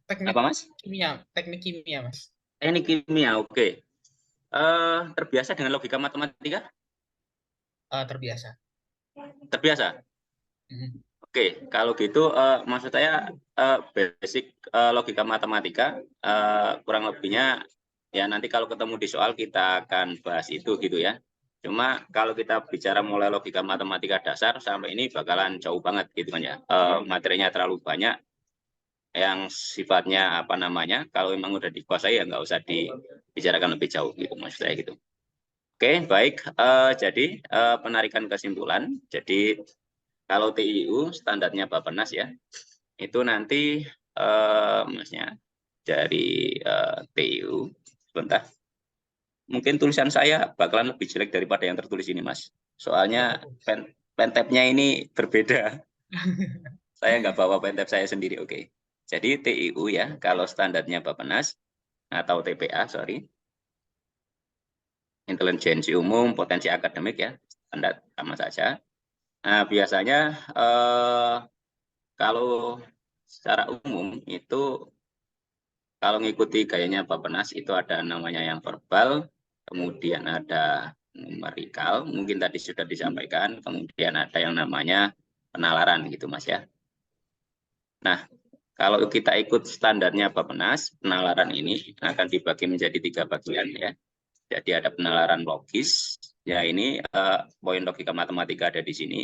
Teknik Apa Mas? kimia, teknik kimia, Mas. Ini kimia, oke. Terbiasa dengan logika matematika? Terbiasa. Terbiasa. Mhm. Oke, kalau gitu maksud saya basic logika matematika kurang lebihnya ya nanti kalau ketemu di soal kita akan bahas itu gitu ya. Cuma kalau kita bicara mulai logika matematika dasar sampai ini bakalan jauh banget gitu kan ya. Materinya terlalu banyak yang sifatnya apa namanya kalau memang udah dikuasai ya nggak usah dibicarakan lebih jauh gitu maksud saya gitu. Oke, baik. Jadi penarikan kesimpulan. Jadi kalau TIU standarnya Bappenas ya, itu nanti masnya dari TIU, sebentar. Mungkin tulisan saya bakalan lebih jelek daripada yang tertulis ini, Mas. Nggak Soalnya apa-apa, Mas. pentapnya ini berbeda. Saya nggak bawa pentap saya sendiri, oke. Jadi TIU ya, kalau standarnya Bappenas atau TPA, sorry, intelijensi umum, potensi akademik ya, standar sama saja. Nah, biasanya kalau secara umum itu kalau ngikuti gayanya Bappenas itu ada namanya yang verbal, kemudian ada numerikal, mungkin tadi sudah disampaikan, kemudian ada yang namanya penalaran gitu Mas ya. Nah, kalau kita ikut standarnya Bappenas, penalaran ini akan dibagi menjadi 3 bagian ya. Jadi ada penalaran logis, ya ini poin logika matematika ada di sini.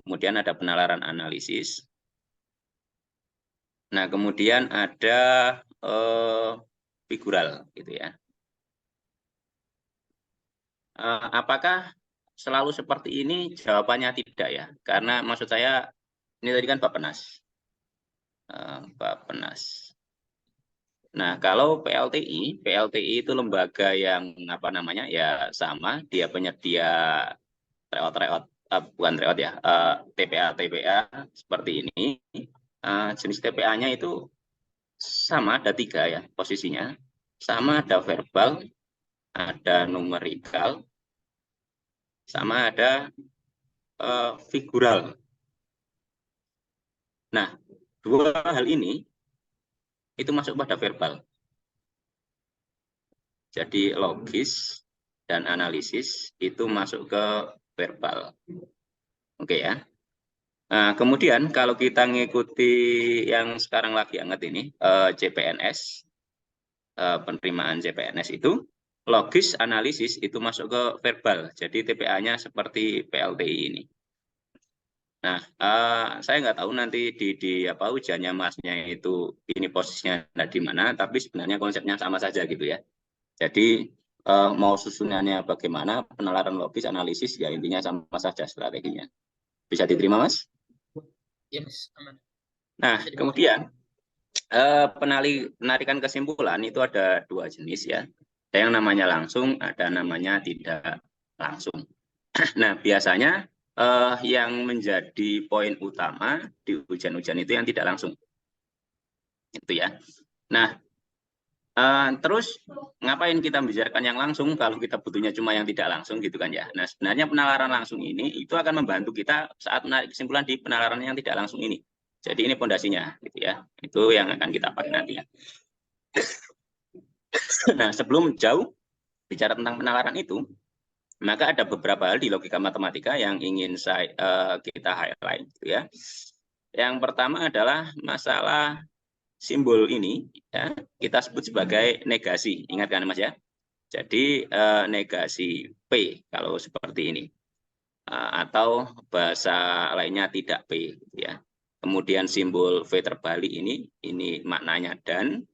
Kemudian ada penalaran analisis. Nah, kemudian ada figural gitu ya. Apakah selalu seperti ini? Jawabannya tidak ya. Karena maksud saya ini tadi kan Bappenas. Bappenas. Nah, kalau PLTI itu lembaga yang apa namanya? Ya sama, dia penyedia tryout, bukan tryout ya, TPA seperti ini. Jenis TPA-nya itu sama ada 3 ya posisinya. Sama ada verbal, ada numerikal, sama ada figural. Nah, 2 hal ini itu masuk pada verbal. Jadi logis dan analisis itu masuk ke verbal. Oke ya. Nah, kemudian kalau kita ngikuti yang sekarang lagi hangat ini, CPNS, penerimaan CPNS itu, logis analisis itu masuk ke verbal. Jadi TPA-nya seperti PLTI ini. Nah, saya nggak tahu nanti di apa ujiannya masnya itu ini posisinya di mana, tapi sebenarnya konsepnya sama saja gitu ya. Jadi mau susunannya bagaimana, penalaran logis, analisis, ya intinya sama saja strateginya. Bisa diterima, Mas? Iya, Mas. Aman. Nah, Bisa dipahami. kemudian penarikan kesimpulan itu ada 2 jenis ya. Ada yang namanya langsung, ada namanya tidak langsung. Nah, biasanya yang menjadi poin utama di ujian-ujian itu yang tidak langsung. Itu ya. Nah, terus ngapain kita membicarakan yang langsung kalau kita butuhnya cuma yang tidak langsung gitu kan ya. Nah, sebenarnya penalaran langsung ini itu akan membantu kita saat menarik kesimpulan di penalaran yang tidak langsung ini. Jadi ini pondasinya gitu ya. Itu yang akan kita pakai nanti ya. Nah, sebelum jauh bicara tentang penalaran itu, maka ada beberapa hal di logika matematika yang ingin kita highlight gitu ya. Yang pertama adalah masalah simbol ini ya, kita sebut sebagai negasi. Ingat kan Mas ya? Jadi negasi P kalau seperti ini. Atau bahasa lainnya tidak P ya. Kemudian simbol V terbalik ini maknanya dan,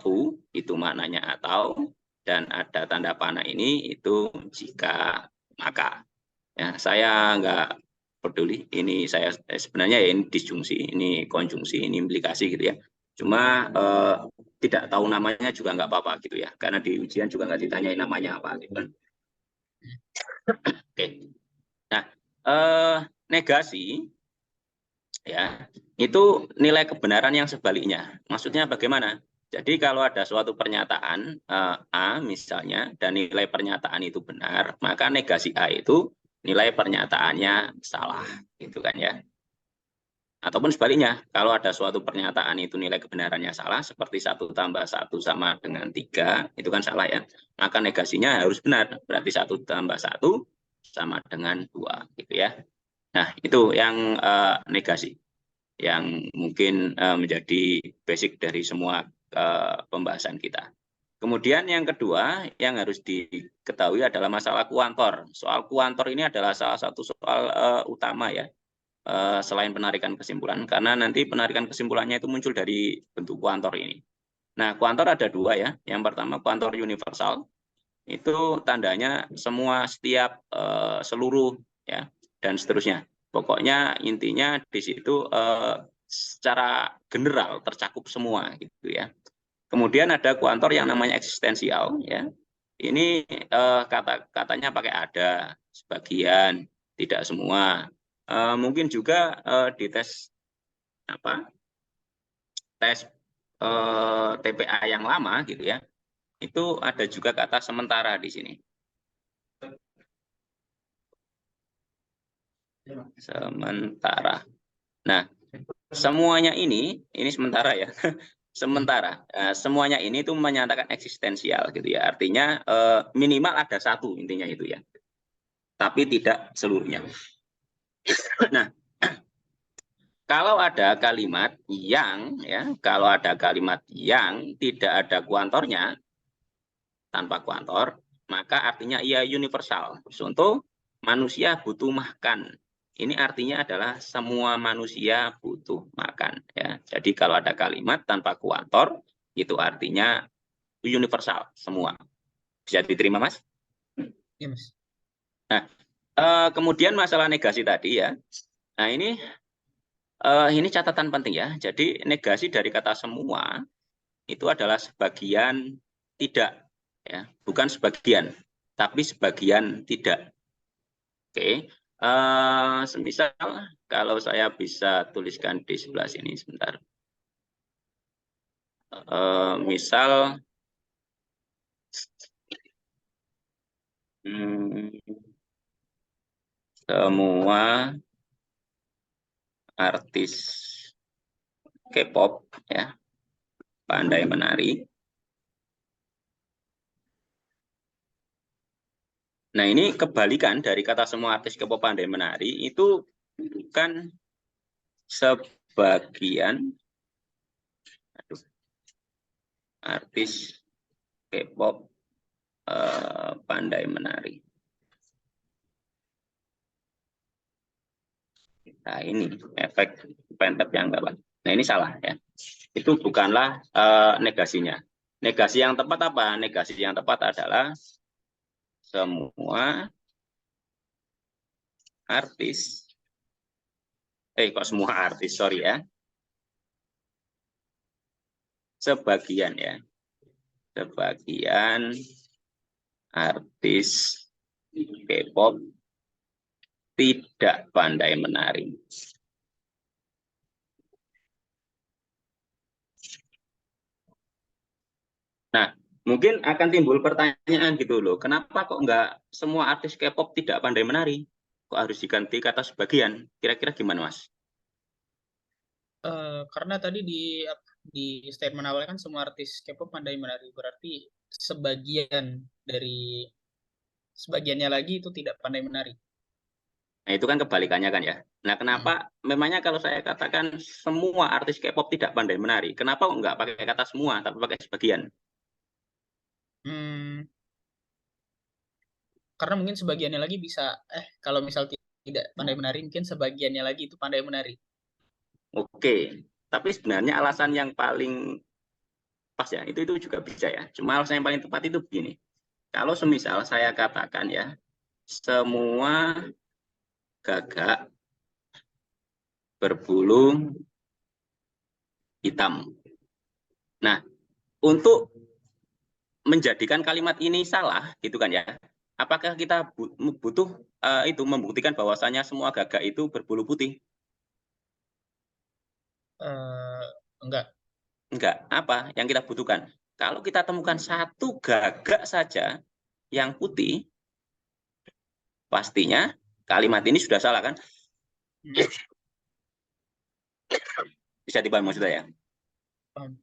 U itu maknanya atau, dan ada tanda panah ini itu jika maka. Ya, saya nggak peduli ini saya sebenarnya ya ini disjungsi, ini konjungsi, ini implikasi gitu ya. Cuma tidak tahu namanya juga nggak apa-apa gitu ya, karena di ujian juga nggak ditanyain namanya apa gitu kan. Oke. Nah, negasi ya itu nilai kebenaran yang sebaliknya. Maksudnya bagaimana? Jadi kalau ada suatu pernyataan A misalnya dan nilai pernyataan itu benar, maka negasi A itu nilai pernyataannya salah, gitu kan ya. Ataupun sebaliknya, kalau ada suatu pernyataan itu nilai kebenarannya salah, seperti 1 tambah 1 sama dengan 3, itu kan salah ya. Maka negasinya harus benar, berarti 1 tambah 1 sama dengan 2, gitu ya. Nah, itu yang negasi, yang mungkin menjadi basic dari semua pembahasan kita. Kemudian yang kedua yang harus diketahui adalah masalah kuantor. Soal kuantor ini adalah salah satu soal utama ya, selain penarikan kesimpulan, karena nanti penarikan kesimpulannya itu muncul dari bentuk kuantor ini. Nah, kuantor ada 2 ya. Yang pertama kuantor universal, itu tandanya semua, setiap, seluruh ya, dan seterusnya. Pokoknya intinya di situ secara general tercakup semua gitu ya. Kemudian ada kuantor yang namanya eksistensial ya. Ini katanya pakai ada, sebagian, tidak semua. Mungkin juga di tes tes TPA yang lama gitu ya. Itu ada juga kata sementara di sini. Sementara. Nah, semuanya ini sementara ya. Sementara semuanya ini itu menyatakan eksistensial gitu ya, artinya minimal ada 1 intinya itu ya, tapi tidak seluruhnya. Nah, kalau ada kalimat yang tidak ada kuantornya, tanpa kuantor, maka artinya ia universal. Contoh, manusia butuh makan. Ini artinya adalah semua manusia butuh makan ya. Jadi kalau ada kalimat tanpa kuantor, itu artinya universal semua. Bisa diterima, Mas? Iya, Mas. Nah, kemudian masalah negasi tadi ya. Nah, ini catatan penting ya. Jadi negasi dari kata semua itu adalah sebagian tidak ya, bukan sebagian, tapi sebagian tidak. Oke. Semisal kalau saya bisa tuliskan di sebelah sini sebentar. Misal semua artis K-pop ya pandai menari. Nah, ini kebalikan dari kata semua artis K-pop pandai menari, itu bukan sebagian artis K-pop pandai menari. Nah, ini efek pentep yang bawah. Nah, ini salah ya. Itu bukanlah negasinya. Negasi yang tepat apa? Negasi yang tepat adalah semua artis. Kok semua artis, sorry ya. Sebagian ya. Sebagian artis K-pop tidak pandai menari. Nah, mungkin akan timbul pertanyaan gitu loh, kenapa kok nggak semua artis K-pop tidak pandai menari? Kok harus diganti kata sebagian? Kira-kira gimana, Mas? Karena tadi di statement awal kan semua artis K-pop pandai menari, berarti sebagiannya lagi itu tidak pandai menari. Nah, itu kan kebalikannya kan ya. Nah, kenapa memangnya kalau saya katakan semua artis K-pop tidak pandai menari, kenapa nggak pakai kata semua, tapi pakai sebagian? Karena mungkin sebagiannya lagi bisa, kalau misal tidak pandai menari, mungkin sebagiannya lagi itu pandai menari. Oke, tapi sebenarnya alasan yang paling pas ya, itu juga bisa ya. Cuma alasan yang paling tepat itu begini. Kalau semisal saya katakan ya, semua gagak berbulu hitam. Nah, untuk menjadikan kalimat ini salah, gitu kan ya, apakah kita butuh itu membuktikan bahwasannya semua gagak itu berbulu putih? Enggak. Enggak. Apa yang kita butuhkan? Kalau kita temukan satu gagak saja yang putih, pastinya kalimat ini sudah salah kan? Bisa dipahami maksudnya ya? Paham.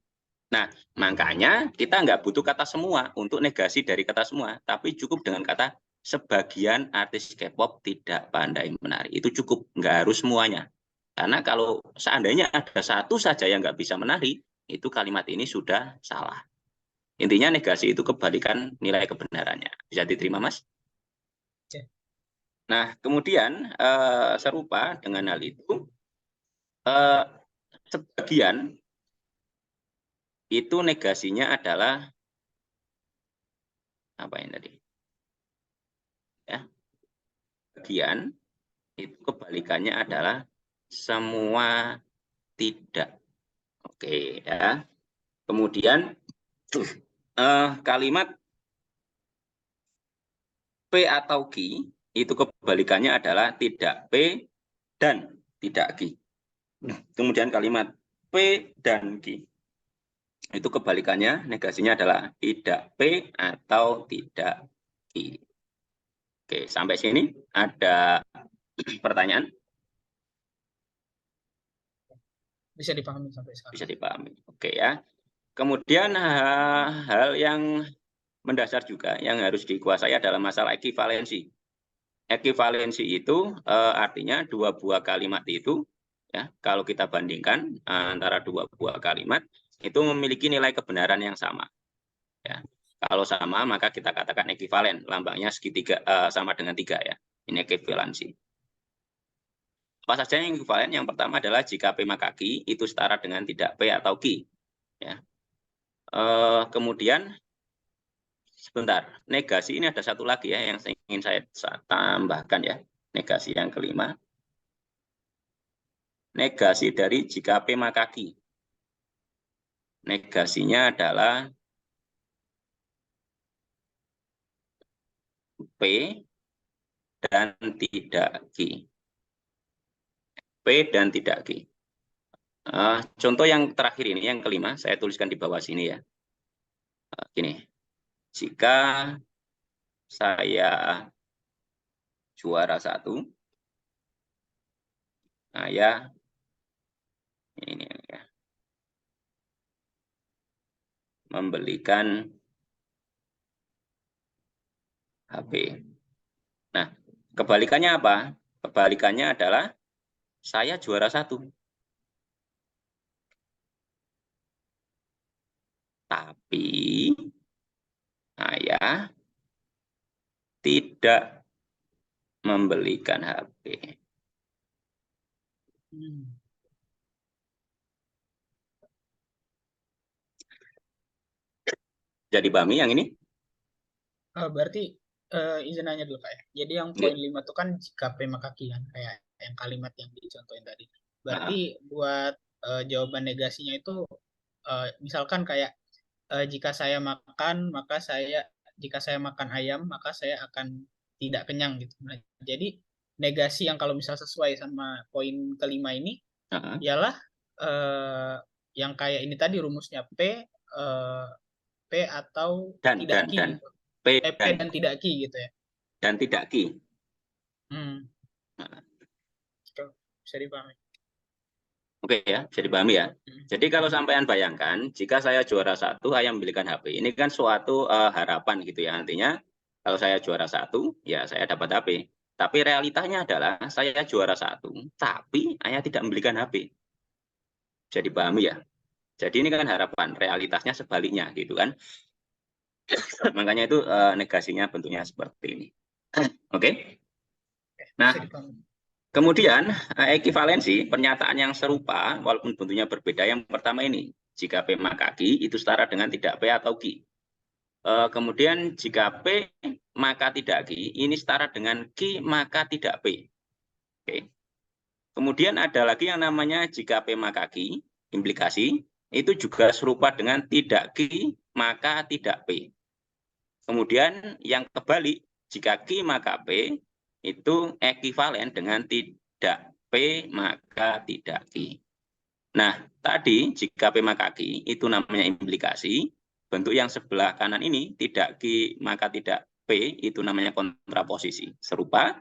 Nah, makanya kita nggak butuh kata semua untuk negasi dari kata semua, tapi cukup dengan kata sebagian artis K-pop tidak pandai menari. Itu cukup, nggak harus semuanya. Karena kalau seandainya ada satu saja yang nggak bisa menari, itu kalimat ini sudah salah. Intinya negasi itu kebalikan nilai kebenarannya. Bisa diterima, Mas? Oke. Nah, kemudian serupa dengan hal itu, sebagian itu negasinya adalah apa ini tadi? Ya, sebagian itu kebalikannya adalah semua tidak. Oke, ya. Kemudian kalimat P atau Q itu kebalikannya adalah tidak P dan tidak Q. Kemudian kalimat P dan Q itu kebalikannya, negasinya adalah tidak P atau tidak Q. Oke, sampai sini ada pertanyaan? Bisa dipahami sampai sekarang. Bisa dipahami. Oke ya. Kemudian hal yang mendasar juga yang harus dikuasai adalah masalah ekivalensi. Ekivalensi itu artinya dua buah kalimat itu, ya, kalau kita bandingkan antara dua buah kalimat itu memiliki nilai kebenaran yang sama. Ya. Kalau sama maka kita katakan ekivalen, lambangnya segitiga sama dengan 3 ya. Ini ekivalensi. Apa saja yang ekivalen? Yang pertama adalah jika P maka Q itu setara dengan tidak P atau Q. Ya. Kemudian sebentar, negasi ini ada satu lagi ya yang ingin saya tambahkan ya. Negasi yang kelima. Negasi dari jika P maka Q. Negasinya adalah P dan tidak Q. P dan tidak Q. Contoh yang terakhir ini, yang kelima, saya tuliskan di bawah sini ya. Gini, jika saya juara 1, saya ini ya, membelikan HP. Nah, kebalikannya apa? Kebalikannya adalah saya juara 1. Tapi saya tidak membelikan HP. Jadi pahami yang ini? Berarti izin nanya dulu Kak ya. Jadi yang poin 5 itu kan jika P maka Q kan, kayak yang kalimat yang dicontohin tadi. Berarti buat jawaban negasinya itu misalkan kayak jika saya makan maka jika saya makan ayam maka saya akan tidak kenyang gitu. Nah, jadi negasi yang kalau misal sesuai sama poin kelima ini ialah yang kayak ini tadi rumusnya P atau tidak Q gitu. P dan tidak Q gitu ya. Dan tidak Q. Bisa dipahami. Oke ya, bisa dipahami ya. Jadi kalau sampean bayangkan, jika saya juara 1, saya membelikan HP. Ini kan suatu harapan gitu ya. Artinya kalau saya juara 1, ya saya dapat HP. Tapi realitanya adalah saya juara 1, tapi saya tidak membelikan HP. Bisa dipahami ya. Jadi ini kan harapan, realitasnya sebaliknya gitu kan. Makanya itu negasinya bentuknya seperti ini. Oke. Nah, kemudian ekivalensi pernyataan yang serupa walaupun bentuknya berbeda. Yang pertama ini, jika P maka Q itu setara dengan tidak P atau Q. Kemudian jika P maka tidak Q ini setara dengan Q maka tidak P. Oke. Kemudian ada lagi yang namanya jika P maka Q, implikasi itu juga serupa dengan tidak Q maka tidak P. Kemudian yang kebalik, jika Q maka P itu ekivalen dengan tidak P maka tidak Q. Nah, tadi jika P maka Q itu namanya implikasi, bentuk yang sebelah kanan ini tidak Q maka tidak P itu namanya kontraposisi. Serupa,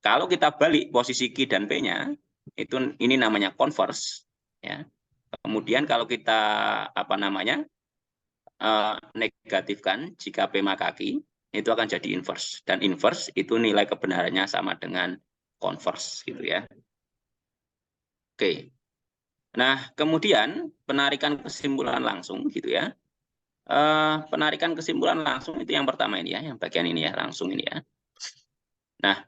kalau kita balik posisi Q dan P-nya, ini namanya konvers. Ya. Kemudian kalau kita negatifkan jika P maka Q, itu akan jadi inverse. Dan inverse itu nilai kebenarannya sama dengan converse gitu ya. Oke. Nah, kemudian penarikan kesimpulan langsung gitu ya. Penarikan kesimpulan langsung itu yang pertama ini ya, yang bagian ini ya, langsung ini ya. Nah,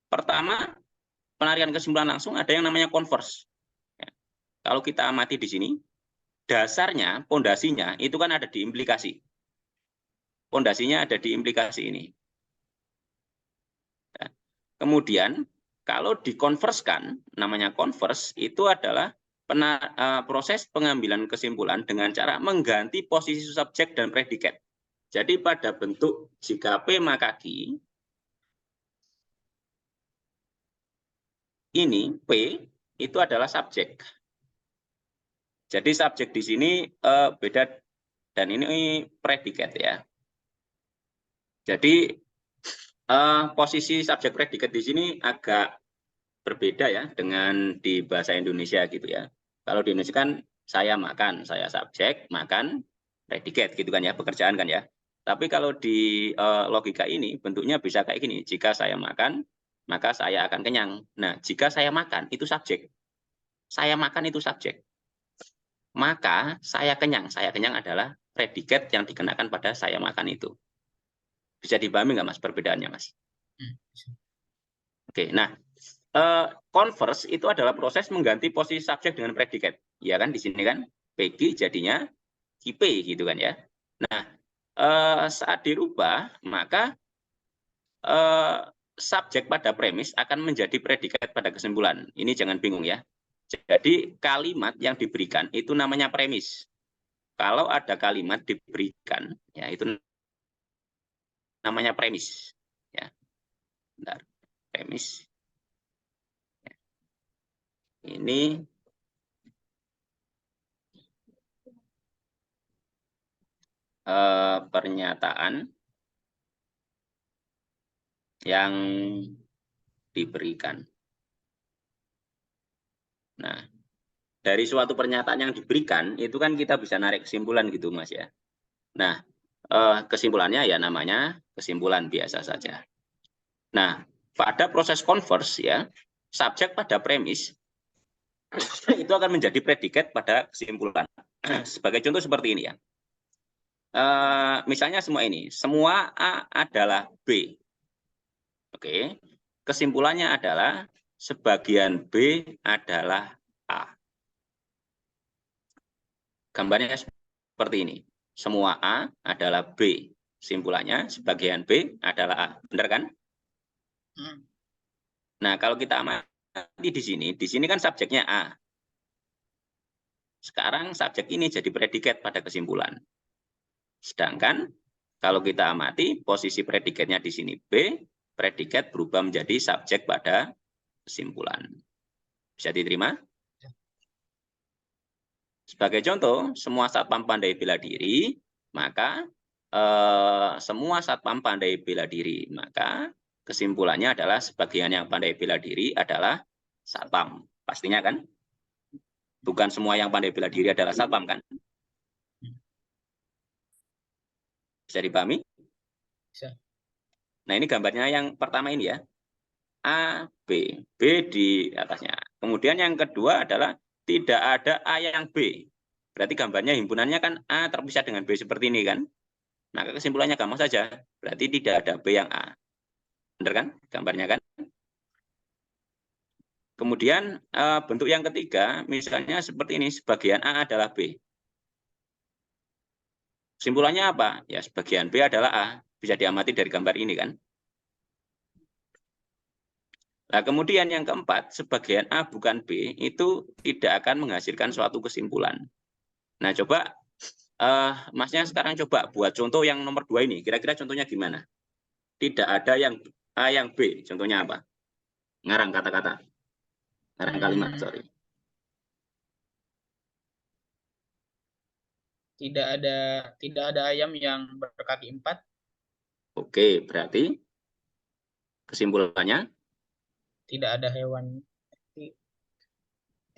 pertama penarikan kesimpulan langsung ada yang namanya converse. Ya. Kalau kita amati di sini, dasarnya, pondasinya itu kan ada di implikasi. Pondasinya ada di implikasi ini. Ya. Kemudian kalau dikonverskan, namanya converse itu adalah proses pengambilan kesimpulan dengan cara mengganti posisi subjek dan predikat. Jadi pada bentuk jika P maka Q, ini P itu adalah subjek. Jadi subjek di sini beda dan ini predikat ya. Jadi posisi subjek predikat di sini agak berbeda ya dengan di bahasa Indonesia gitu ya. Kalau di Indonesia kan saya makan, saya subjek, makan, predikat gitu kan ya, pekerjaan kan ya. Tapi kalau di logika ini bentuknya bisa kayak gini, jika saya makan, maka saya akan kenyang. Nah, jika saya makan itu subjek. Saya makan itu subjek. Maka saya kenyang adalah predikat yang dikenakan pada saya makan itu. Bisa dipahami nggak Mas perbedaannya Mas? Oke, nah converse itu adalah proses mengganti posisi subjek dengan predikat. Ya kan di sini kan PG jadinya IP gitu kan ya. Nah, saat dirubah maka subjek pada premis akan menjadi predikat pada kesimpulan. Ini jangan bingung ya. Jadi kalimat yang diberikan itu namanya premis. Kalau ada kalimat diberikan, ya itu namanya premis. Ya, bentar. Premis. Ini pernyataan yang diberikan. Nah, dari suatu pernyataan yang diberikan, itu kan kita bisa narik kesimpulan gitu, Mas ya. Nah, kesimpulannya ya namanya kesimpulan biasa saja. Nah, pada proses converse ya, subjek pada premis itu akan menjadi predikat pada kesimpulan. Sebagai contoh seperti ini ya. Misalnya semua A adalah B. Oke, kesimpulannya adalah sebagian B adalah A. Gambarnya seperti ini. Semua A adalah B. Kesimpulannya sebagian B adalah A. Benar kan? Nah, kalau kita amati di sini kan subjeknya A. Sekarang subjek ini jadi predikat pada kesimpulan. Sedangkan kalau kita amati posisi predikatnya di sini B, predikat berubah menjadi subjek pada kesimpulan. Bisa diterima? Sebagai contoh, semua satpam pandai bela diri, maka semua satpam pandai bela diri. Maka kesimpulannya adalah sebagian yang pandai bela diri adalah satpam. Pastinya kan? Bukan semua yang pandai bela diri adalah satpam kan? Bisa dipahami? Bisa. Nah, ini gambarnya yang pertama ini ya. A, B. B di atasnya. Kemudian yang kedua adalah tidak ada A yang B. Berarti gambarnya himpunannya kan A terpisah dengan B seperti ini kan. Maka kesimpulannya gampang saja. Berarti tidak ada B yang A. Benar kan gambarnya kan? Kemudian bentuk yang ketiga, misalnya seperti ini, sebagian A adalah B. Kesimpulannya apa? Ya sebagian B adalah A. Bisa diamati dari gambar ini kan. Nah, kemudian yang keempat, sebagian A bukan B, itu tidak akan menghasilkan suatu kesimpulan. Nah, coba Masnya sekarang coba buat contoh yang nomor 2 ini. Kira-kira contohnya gimana? Tidak ada yang A yang B. Contohnya apa? Ngarang kata-kata. Ngarang kalimat, sorry. Tidak ada ayam yang berkaki 4. Oke, berarti kesimpulannya Tidak ada hewan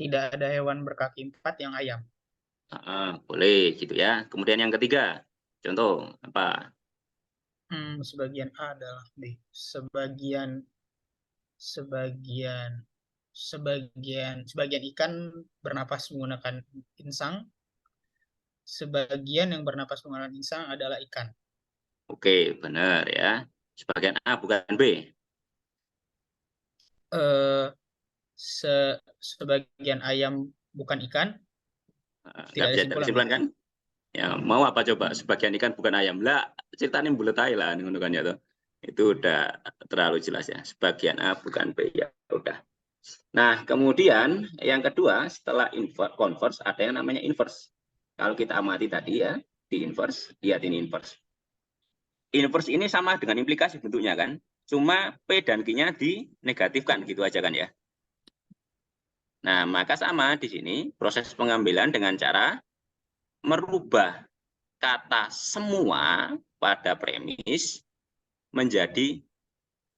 tidak ada hewan berkaki 4 yang ayam. Boleh gitu ya. Kemudian yang ketiga, contoh apa? Sebagian A adalah B. Sebagian sebagian ikan bernapas menggunakan insang. Sebagian yang bernapas menggunakan insang adalah ikan. Oke, benar ya. Sebagian A bukan B. Eh, Sebagian ayam bukan ikan, Nggak tidak ada bisa simpulan, Pak. kesimpulan kan? Ya, mau apa coba? Sebagian ikan bukan ayam. Lah, ceritanya bulat aja lah ngono kan ya tuh. Itu udah terlalu jelas ya. Sebagian A bukan B ya udah. Nah, kemudian yang kedua setelah converse ada yang namanya inverse. Kalau kita amati tadi ya, di inverse, lihat ini inverse. Inverse ini sama dengan implikasi bentuknya kan. Cuma P dan Q-nya dinegatifkan gitu aja kan ya. Nah, maka sama di sini proses pengambilan dengan cara merubah kata semua pada premis menjadi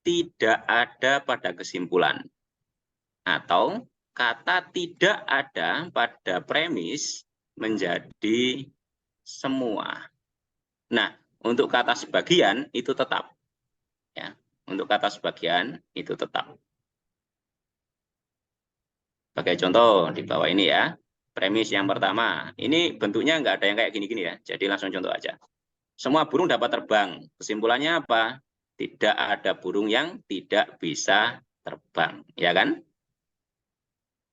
tidak ada pada kesimpulan. Atau kata tidak ada pada premis menjadi semua. Nah, untuk kata sebagian itu tetap. Ya, untuk kata sebagian itu tetap. Sebagai contoh di bawah ini ya. Premis yang pertama. Ini bentuknya nggak ada yang kayak gini-gini ya. Jadi langsung contoh aja. Semua burung dapat terbang. Kesimpulannya apa? Tidak ada burung yang tidak bisa terbang. Ya kan?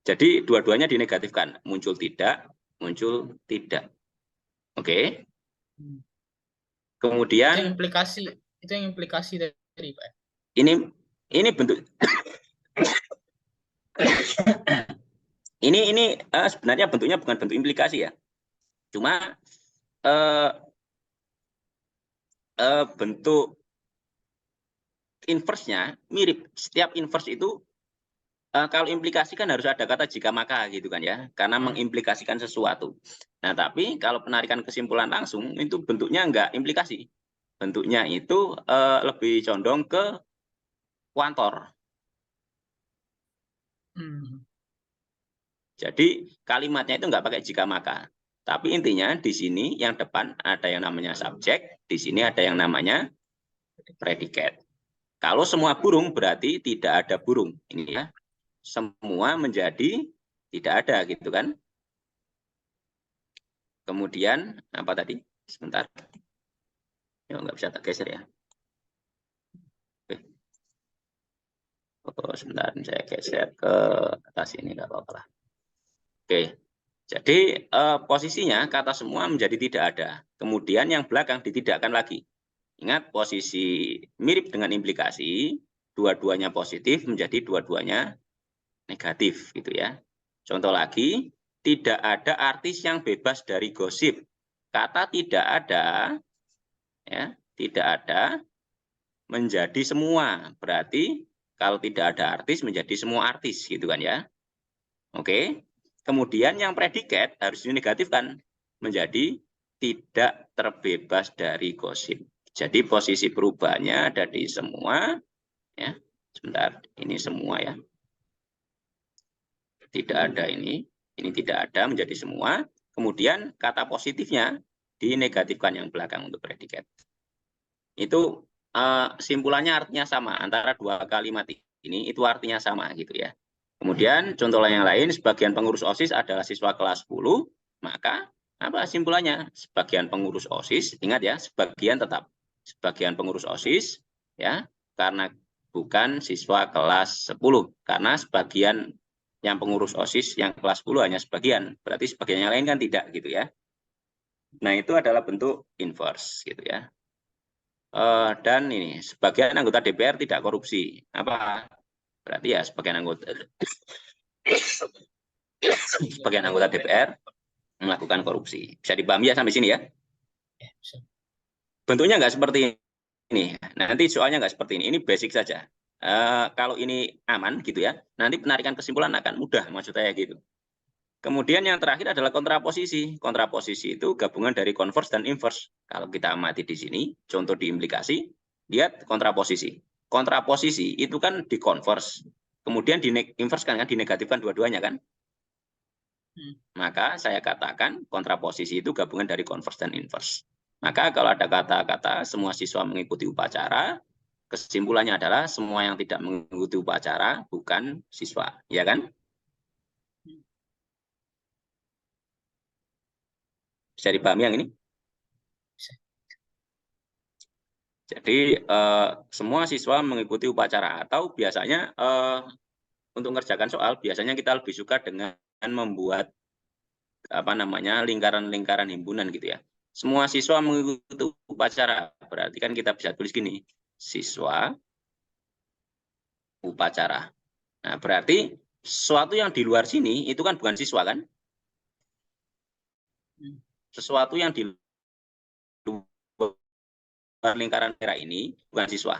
Jadi dua-duanya dinegatifkan. Muncul tidak, muncul tidak. Oke. Itu yang Kemudian implikasi, tadi, Pak. ini bentuk ini sebenarnya bentuknya bukan bentuk implikasi ya. Cuma bentuk inverse-nya mirip. Setiap inverse itu kalau implikasi kan harus ada kata jika maka gitu kan ya, karena mengimplikasikan sesuatu. Nah, tapi kalau penarikan kesimpulan langsung itu bentuknya enggak implikasi. Bentuknya itu lebih condong ke kuantor. Jadi kalimatnya itu enggak pakai jika maka. Tapi intinya di sini yang depan ada yang namanya subjek, di sini ada yang namanya predikat. Kalau semua burung berarti tidak ada burung. Ini ya. Semua menjadi tidak ada gitu kan. Kemudian apa tadi? Sebentar. Ya nggak bisa tak geser ya. Oh, sebentar saya geser ke atas ini nggak apa-apa lah. Oke. Jadi posisinya kata semua menjadi tidak ada. Kemudian yang belakang ditidakkan lagi. Ingat posisi mirip dengan implikasi, dua-duanya positif menjadi dua-duanya negatif gitu ya. Contoh lagi, tidak ada artis yang bebas dari gosip. Kata tidak ada, ya, tidak ada menjadi semua. Berarti kalau tidak ada artis menjadi semua artis gitu kan ya. Oke. Kemudian yang predikat harus dinegatifkan menjadi tidak terbebas dari gosip. Jadi posisi perubahannya ada di semua ya. Sebentar, ini semua ya. Tidak ada ini tidak ada menjadi semua. Kemudian kata positifnya dinegatifkan yang belakang untuk predikat. Itu simpulannya artinya sama antara dua kalimat ini, itu artinya sama gitu ya. Kemudian contoh yang lain, sebagian pengurus OSIS adalah siswa kelas 10, maka apa simpulannya? Sebagian pengurus OSIS, ingat ya, sebagian tetap. Sebagian pengurus OSIS ya, karena bukan siswa kelas 10, karena sebagian yang pengurus OSIS yang kelas 10 hanya sebagian, berarti sebagian yang lain kan tidak gitu ya. Nah, itu adalah bentuk inverse gitu ya. Dan ini sebagian anggota DPR tidak korupsi. Apa? Berarti ya sebagian anggota DPR melakukan korupsi. Bisa dipahami ya sampai sini ya? Bentuknya nggak seperti ini. Nanti soalnya nggak seperti ini. Ini basic saja. Kalau ini aman gitu ya, nanti penarikan kesimpulan akan mudah, maksud saya gitu. Kemudian yang terakhir adalah kontraposisi. Kontraposisi itu gabungan dari converse dan inverse. Kalau kita amati di sini, contoh di implikasi, lihat kontraposisi. Kontraposisi itu kan di converse. Kemudian di inverse kan dinegatifkan dua-duanya kan. Maka saya katakan kontraposisi itu gabungan dari converse dan inverse. Maka kalau ada kata-kata semua siswa mengikuti upacara, kesimpulannya adalah semua yang tidak mengikuti upacara bukan siswa, ya kan? Bisa dipahami yang ini? Jadi semua siswa mengikuti upacara, atau biasanya untuk mengerjakan soal biasanya kita lebih suka dengan membuat lingkaran-lingkaran himpunan gitu ya. Semua siswa mengikuti upacara, berarti kan kita bisa tulis gini, siswa upacara. Nah, berarti sesuatu yang di luar sini itu kan bukan siswa kan? Sesuatu yang di luar lingkaran merah ini bukan siswa.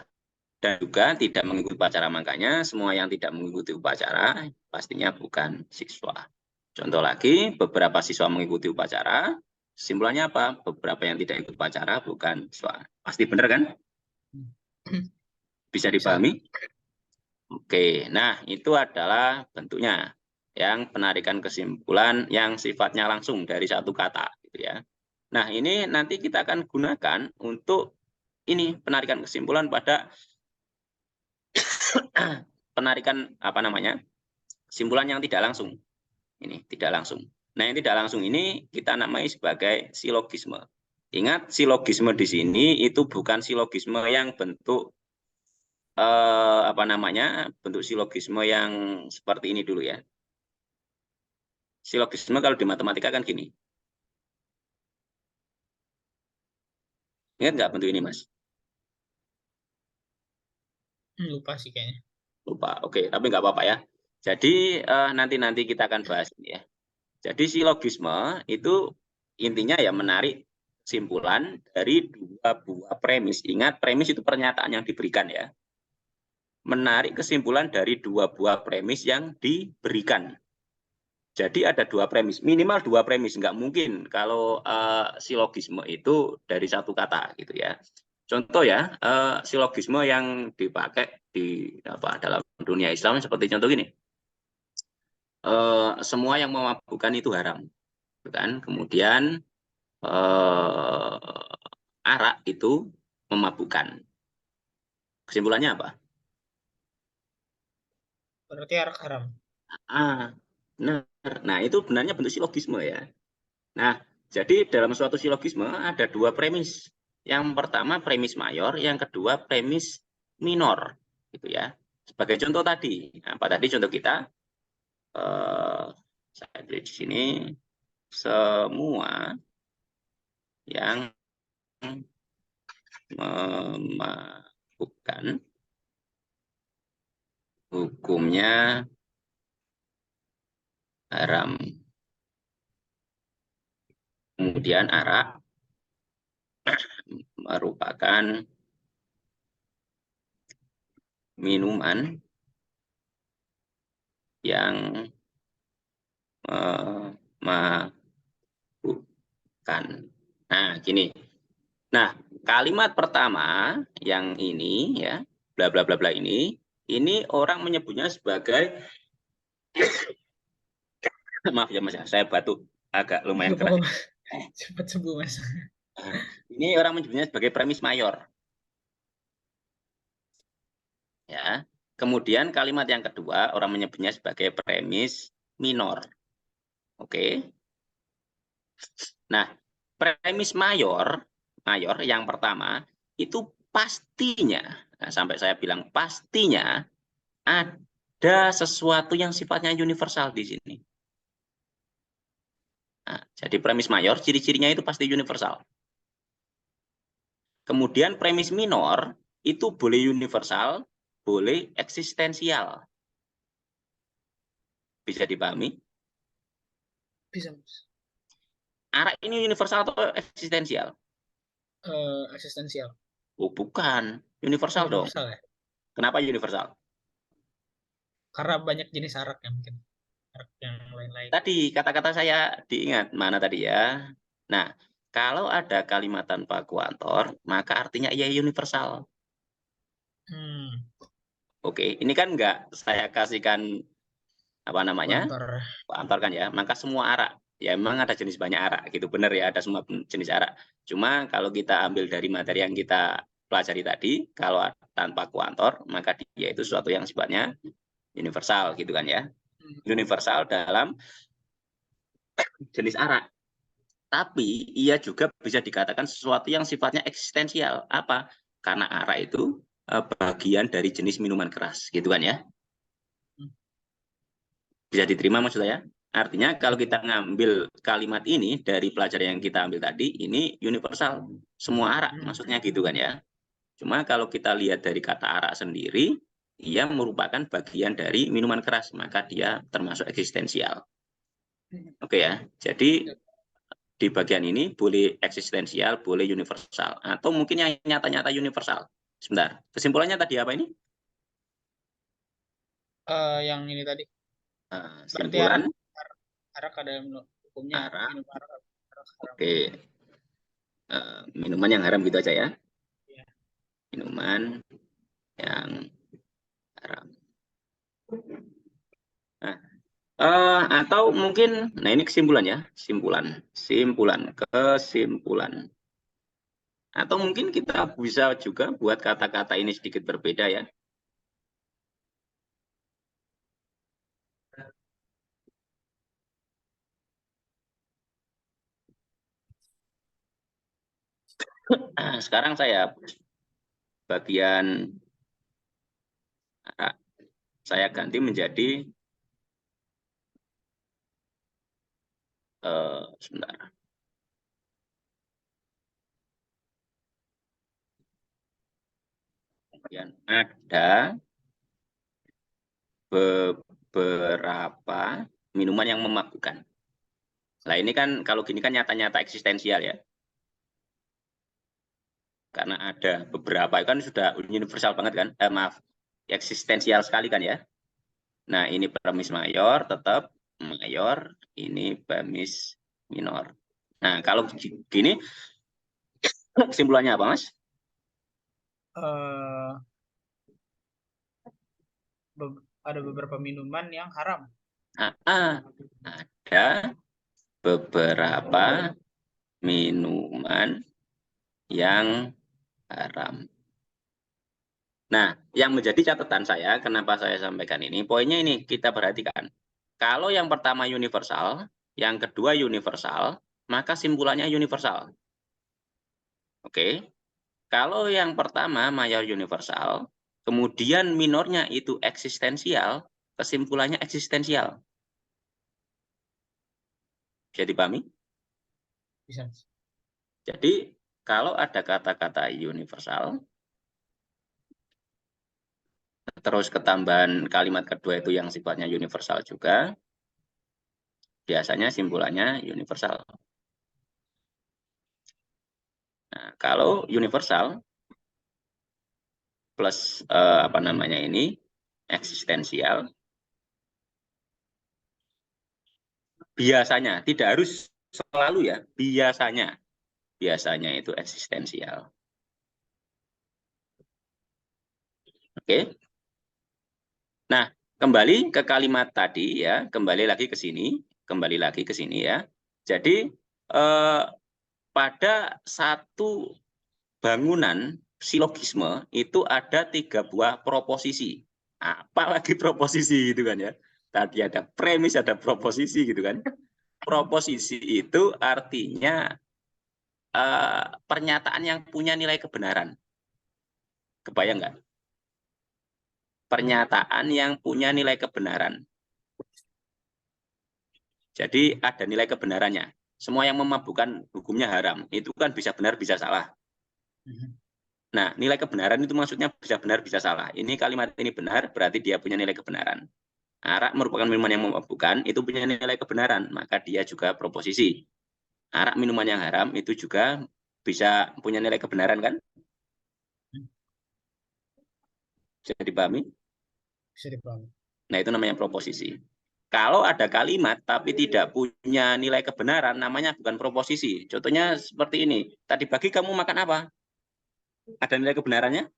Dan juga tidak mengikuti upacara, makanya semua yang tidak mengikuti upacara pastinya bukan siswa. Contoh lagi, beberapa siswa mengikuti upacara, kesimpulannya apa? Beberapa yang tidak ikut upacara bukan siswa. Pasti benar kan? Bisa dipahami? Oke, nah itu adalah bentuknya yang penarikan kesimpulan yang sifatnya langsung dari satu kata, gitu ya. Nah ini nanti kita akan gunakan untuk ini penarikan kesimpulan pada penarikan kesimpulan yang tidak langsung. Ini tidak langsung. Nah yang tidak langsung ini kita namai sebagai silogisme. Ingat, silogisme di sini itu bukan silogisme yang bentuk bentuk silogisme yang seperti ini dulu ya. Silogisme kalau di matematika kan gini. Ingat nggak bentuk ini, Mas? Lupa sih kayaknya. Lupa. Oke, tapi nggak apa-apa ya. Jadi nanti kita akan bahas ini ya. Jadi silogisme itu intinya ya menarik kesimpulan dari dua buah premis. Ingat, premis itu pernyataan yang diberikan ya. Menarik kesimpulan dari dua buah premis yang diberikan. Jadi ada dua premis, minimal dua premis. Nggak mungkin kalau silogisme itu dari satu kata gitu ya. Contoh ya, silogisme yang dipakai di dalam dunia Islam seperti contoh gini. Semua yang memabukkan itu haram, kan? Kemudian arak itu memabukkan. Kesimpulannya apa? Berarti arak haram. Benar. Nah, itu benarnya bentuk silogisme ya. Nah, jadi dalam suatu silogisme ada dua premis. Yang pertama premis mayor, yang kedua premis minor, gitu ya. Sebagai contoh tadi, apa tadi contoh kita? Saya tulis di sini semua yang memabukkan hukumnya haram. Kemudian arak merupakan minuman yang memabukkan. Nah, gini. Nah, kalimat pertama yang ini ya, bla bla bla bla ini orang menyebutnya sebagai maaf ya Mas, saya batuk agak lumayan keras. Cepat sembuh Mas. Ini orang menyebutnya sebagai premis mayor. Ya. Kemudian kalimat yang kedua orang menyebutnya sebagai premis minor. Oke. Nah, premis mayor yang pertama itu pastinya, nah, sampai saya bilang pastinya ada sesuatu yang sifatnya universal di sini. Nah, jadi premis mayor ciri-cirinya itu pasti universal. Kemudian premis minor itu boleh universal, boleh eksistensial. Bisa dipahami? Bisa, Mas. Arak ini universal atau eksistensial? Eksistensial. Oh, bukan. Universal dong. Universal ya? Kenapa universal? Karena banyak jenis arak yang mungkin. Arak yang lain-lain. Tadi kata-kata saya diingat. Mana tadi ya? Nah, kalau ada kalimat tanpa kuantor, maka artinya ia universal. Oke, ini kan enggak saya kasihkan apa namanya? Kuantor. Kuantor kan ya. Maka semua arak, ya memang ada jenis banyak arak gitu, benar ya, ada semua jenis arak. Cuma kalau kita ambil dari materi yang kita pelajari tadi, kalau tanpa kuantor, maka dia itu sesuatu yang sifatnya universal gitu kan ya. Universal dalam jenis arak. Tapi ia juga bisa dikatakan sesuatu yang sifatnya eksistensial. Apa? Karena arak itu bagian dari jenis minuman keras, gitu kan ya. Bisa diterima maksud saya? Artinya kalau kita ngambil kalimat ini dari pelajaran yang kita ambil tadi, ini universal. Semua arak, maksudnya gitu kan ya. Cuma kalau kita lihat dari kata arak sendiri, ia merupakan bagian dari minuman keras, maka dia termasuk eksistensial. Oke ya, jadi di bagian ini boleh eksistensial, boleh universal, atau mungkin yang nyata-nyata universal. Sebentar, kesimpulannya tadi apa ini? Yang ini tadi. Berarti Kesimpulan arak ada hukumnya arak, minum arak haram. oke, minuman yang haram gitu aja ya. Ya. Minuman yang haram. Nah, atau mungkin, nah ini kesimpulan ya, kesimpulan. Atau mungkin kita bisa juga buat kata-kata ini sedikit berbeda ya. Nah, sekarang saya bagian saya ganti menjadi sebentar. Kemudian ada beberapa minuman yang memabukkan. Nah ini kan kalau gini kan nyata-nyata eksistensial ya. Karena ada beberapa kan sudah universal banget kan. Maaf, eksistensial sekali kan ya. Nah ini premis mayor tetap mayor, ini premis minor. Nah kalau gini kesimpulannya apa Mas? Ada beberapa minuman yang haram. Ada beberapa minuman yang haram. Nah, yang menjadi catatan saya, kenapa saya sampaikan ini, poinnya ini kita perhatikan. Kalau yang pertama universal, yang kedua universal, maka simpulannya universal. Oke. Kalau yang pertama mayor universal, kemudian minornya itu eksistensial, kesimpulannya eksistensial. Bisa dipahami? Bisa. Jadi, kalau ada kata-kata universal, terus ketambahan kalimat kedua itu yang sifatnya universal juga, biasanya simpulannya universal. Nah, kalau universal plus apa namanya ini eksistensial, biasanya tidak harus selalu ya, biasanya itu eksistensial. Oke. Nah, kembali ke kalimat tadi ya, kembali lagi ke sini ya. Jadi pada satu bangunan silogisme itu ada 3 buah proposisi. Apalagi proposisi gitu kan ya. Tadi ada premis, ada proposisi gitu kan. Proposisi itu artinya pernyataan yang punya nilai kebenaran. Kebayang nggak? Pernyataan yang punya nilai kebenaran. Jadi ada nilai kebenarannya. Semua yang memabukkan hukumnya haram. Itu kan bisa benar, bisa salah. Nah, nilai kebenaran itu maksudnya bisa benar, bisa salah. Ini kalimat ini benar, berarti dia punya nilai kebenaran. Arak merupakan minuman yang memabukkan, itu punya nilai kebenaran, maka dia juga proposisi. Arak minuman yang haram itu juga bisa punya nilai kebenaran kan? Bisa dipahami? Bisa dipahami. Nah, itu namanya proposisi. Kalau ada kalimat tapi tidak punya nilai kebenaran, namanya bukan proposisi. Contohnya seperti ini. Tadi pagi kamu makan apa? Ada nilai kebenarannya?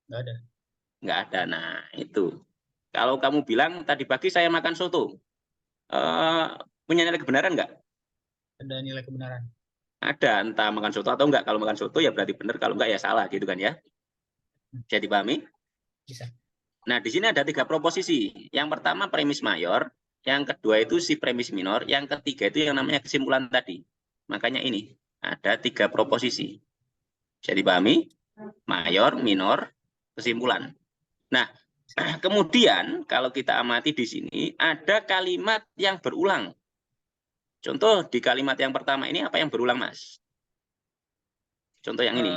Nggak ada. Nggak ada. Nah, itu. Kalau kamu bilang tadi pagi saya makan soto, punya nilai kebenaran nggak? Ada nilai kebenaran. Ada, entah makan soto atau enggak. Kalau makan soto ya berarti benar, kalau enggak ya salah gitu kan ya. Jadi dipahami? Bisa. Nah, di sini ada 3 proposisi. Yang pertama premis mayor, yang kedua itu si premis minor, yang ketiga itu yang namanya kesimpulan tadi. Makanya ini ada 3 proposisi. Jadi dipahami? Mayor, minor, kesimpulan. Nah, kemudian kalau kita amati di sini ada kalimat yang berulang. Contoh di kalimat yang pertama ini apa yang berulang, Mas? Contoh yang ini.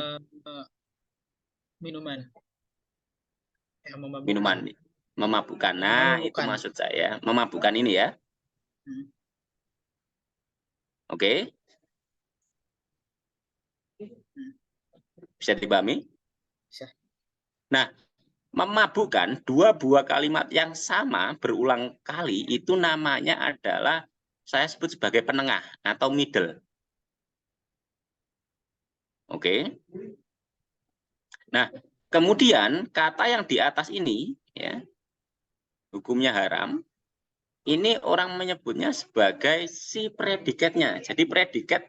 Minuman yang memabukkan. Minuman memabukkan. Nah, itu Memabukkan. maksud saya. Memabukkan ini ya. Oke. Bisa dipahami? Bisa. Nah, memabukkan 2 buah kalimat yang sama berulang kali itu namanya adalah saya sebut sebagai penengah atau middle. Oke. Nah, kemudian kata yang di atas ini ya, hukumnya haram. Ini orang menyebutnya sebagai si predikatnya. Jadi predikat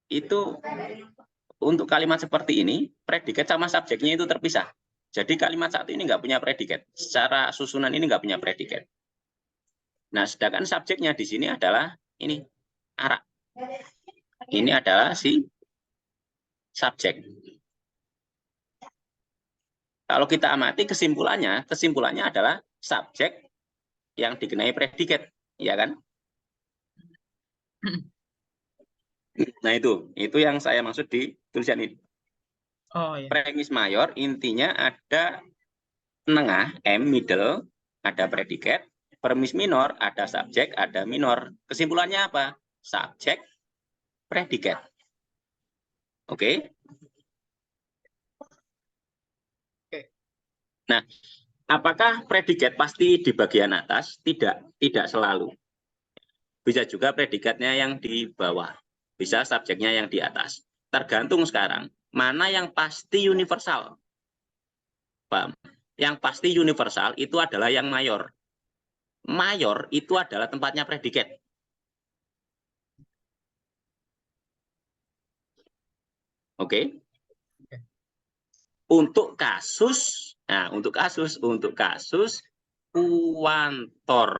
itu untuk kalimat seperti ini, predikat sama subjeknya itu terpisah. Jadi kalimat satu ini nggak punya predikat. Secara susunan ini nggak punya predikat. Nah, sedangkan subjeknya di sini adalah ini, arak. Ini adalah si subjek. Kalau kita amati kesimpulannya adalah subjek yang dikenai predikat, ya kan? Nah, itu yang saya maksud di tulisan ini. Oh ya. Premis mayor intinya ada penengah, M, middle, ada predikat. Premis minor ada subjek, ada minor. Kesimpulannya apa? Subjek, predikat. Oke? Nah, apakah predikat pasti di bagian atas? Tidak, tidak selalu. Bisa juga predikatnya yang di bawah. Bisa subjeknya yang di atas. Tergantung sekarang, mana yang pasti universal. Paham? Yang pasti universal itu adalah yang mayor. Mayor itu adalah tempatnya predikat. Oke? Untuk kasus, nah untuk kasus kuantor.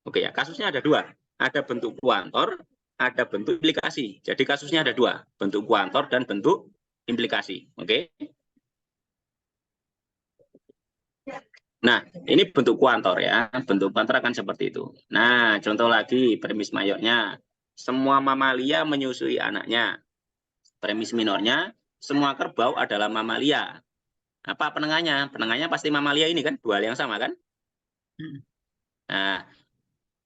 Oke ya, kasusnya ada 2. Ada bentuk kuantor, ada bentuk implikasi. Jadi kasusnya ada 2, bentuk kuantor dan bentuk implikasi. Oke? Nah, ini bentuk kuantor ya. Bentuk kuantor akan seperti itu. Nah, contoh lagi premis mayornya. Semua mamalia menyusui anaknya. Premis minornya, semua kerbau adalah mamalia. Apa penengahnya? Penengahnya pasti mamalia ini kan, 2 hal yang sama kan? Nah,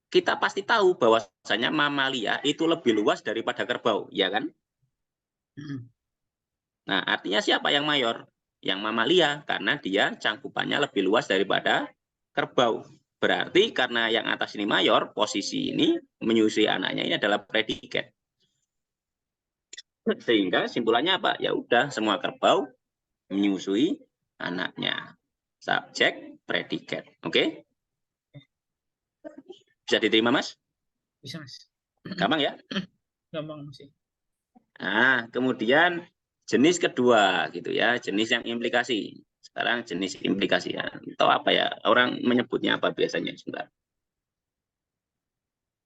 kita pasti tahu bahwasanya mamalia itu lebih luas daripada kerbau, ya kan? Nah, artinya siapa yang mayor? Yang mamalia, karena dia cangkupannya lebih luas daripada kerbau. Berarti karena yang atas ini mayor, posisi ini menyusui anaknya ini adalah predikat. Sehingga simpulannya apa? Ya udah, semua kerbau menyusui anaknya. Subjek, predikat. Oke? Bisa diterima, Mas? Bisa, Mas. Gampang ya? Gampang sih. Nah, kemudian jenis kedua gitu ya, jenis yang implikasi. Sekarang jenis implikasi ya. Atau apa ya? Orang menyebutnya apa biasanya? Sebentar.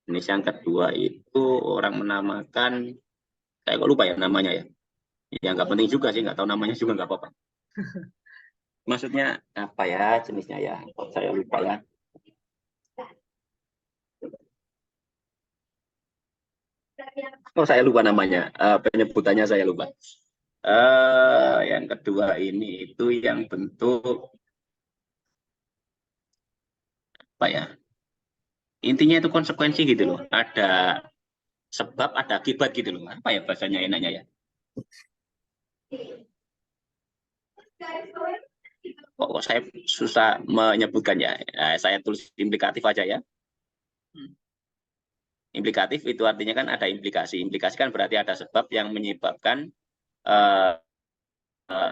Jenis yang kedua itu orang menamakan, saya kok lupa ya namanya ya. Ya nggak penting juga sih, nggak tahu namanya juga nggak apa-apa. Maksudnya apa ya jenisnya ya? Kok saya lupa ya. Oh, saya lupa namanya. Penyebutannya saya lupa. Yang kedua ini itu yang bentuk apa ya? Intinya itu konsekuensi gitu loh. Ada sebab, ada akibat gitu loh. Apa ya bahasanya enaknya ya? Kok saya susah menyebutkan ya. Saya tulis implikatif aja ya. Implikatif itu artinya kan ada implikasi. Implikasi kan berarti ada sebab yang menyebabkan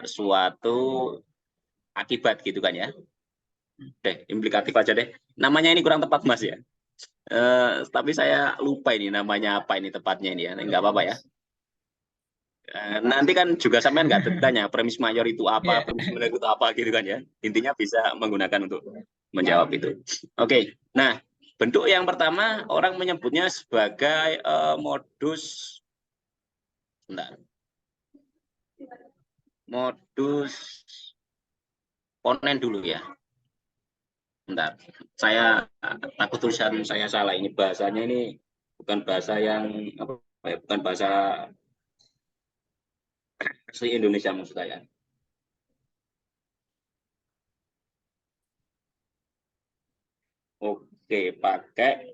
suatu akibat gitu kan ya. Deh, implikatif aja deh. Namanya ini kurang tepat Mas ya. Tapi saya lupa ini namanya apa ini tepatnya ini ya. Enggak apa-apa ya. Nanti kan juga sampean nggak tanya premis mayor itu apa, premis minor itu apa gitu kan ya. Intinya bisa menggunakan untuk menjawab itu. Oke. Nah, bentuk yang pertama orang menyebutnya sebagai modus modus ponen dulu ya. Bentar. Saya takut tulisan saya salah ini bahasanya ini bukan bahasa yang apa ya, bukan bahasa asli Indonesia maksud saya. Oke, pakai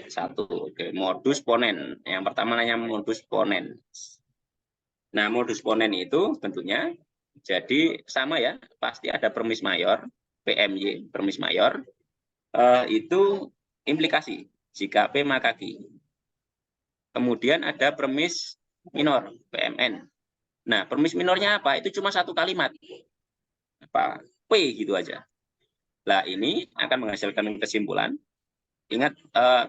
satu. Oke, modus ponen. Yang pertama namanya modus ponen. Nah, modus ponen itu bentuknya jadi sama ya, pasti ada premis mayor, PMY, premis mayor. Itu implikasi jika P maka Q. Kemudian ada premis minor, PMN. Nah, premis minornya apa? Itu cuma satu kalimat. Apa? P gitu aja. Nah, ini akan menghasilkan kesimpulan. Ingat,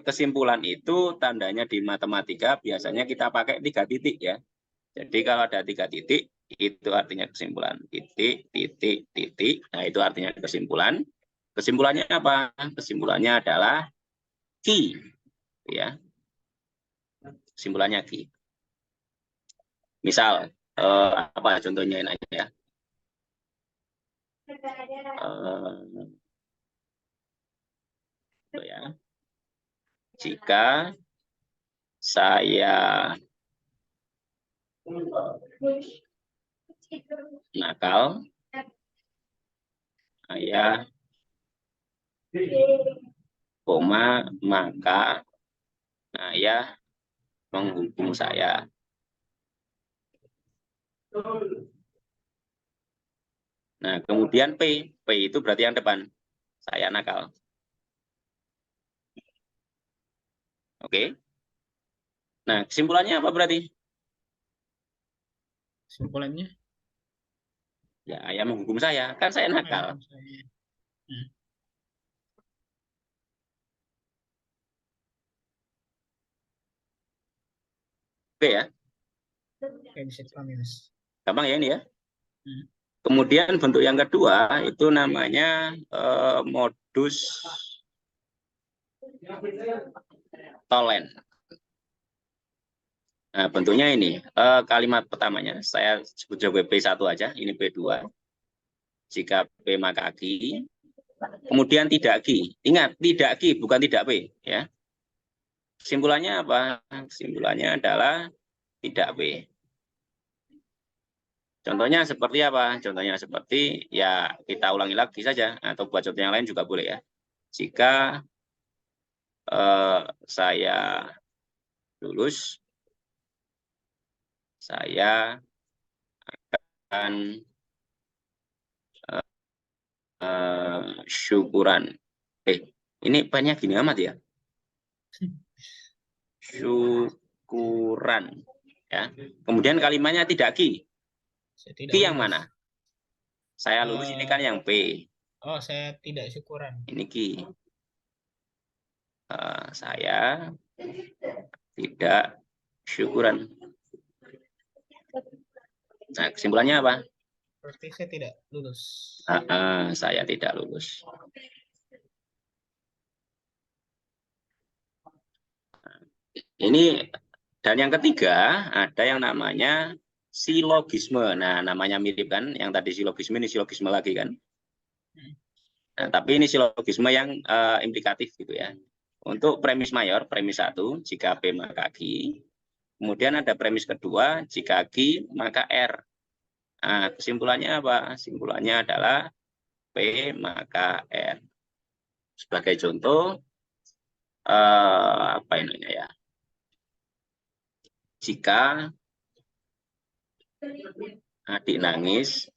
kesimpulan itu tandanya di matematika biasanya kita pakai 3 titik ya. Jadi kalau ada 3 titik, itu artinya kesimpulan. Titik, titik, titik. Nah, itu artinya kesimpulan. Kesimpulannya apa? Kesimpulannya adalah Q. Ya. Kesimpulannya Q. Misal, apa contohnya ini aja ya. Ya. Jika saya nakal, saya maka ayah menghukum saya. Nah, kemudian P itu berarti yang depan. Saya nakal. Oke. Nah, kesimpulannya apa berarti? Kesimpulannya? Ya, ayah menghukum saya. Kan saya nakal. Oke ya. Oke, bisa dipahami, Mas. Gampang ya ini ya. Kemudian bentuk yang kedua itu namanya modus tolen. Nah, bentuknya ini, kalimat pertamanya, saya sebut sebagai P1 aja, ini P2. Jika P maka Q, kemudian tidak Q. Ingat, tidak Q, bukan tidak P. Ya. Kesimpulannya apa? Kesimpulannya adalah tidak P. Contohnya seperti apa? Contohnya seperti, ya kita ulangi lagi saja, atau buat contoh yang lain juga boleh ya. Jika saya lulus, saya akan syukuran. Ini banyak gini amat ya. Syukuran. Ya. Kemudian kalimatnya tidak Q. Q yang mana? Saya lulus ini kan yang P. Oh, saya tidak syukuran. Ini Q. Saya tidak syukuran. Nah, kesimpulannya apa? Berarti saya tidak lulus. Saya tidak lulus. Ini dan yang ketiga ada yang namanya silogisme. Nah, namanya mirip kan? Yang tadi silogisme ini silogisme lagi kan? Nah, tapi ini silogisme yang implikatif gitu ya. Untuk premis mayor, premis 1, jika P maka Q. Kemudian ada premis kedua, jika Q maka R. Nah, kesimpulannya apa? Kesimpulannya adalah P maka R. Sebagai contoh, apa ini ya? Jika adik menangis,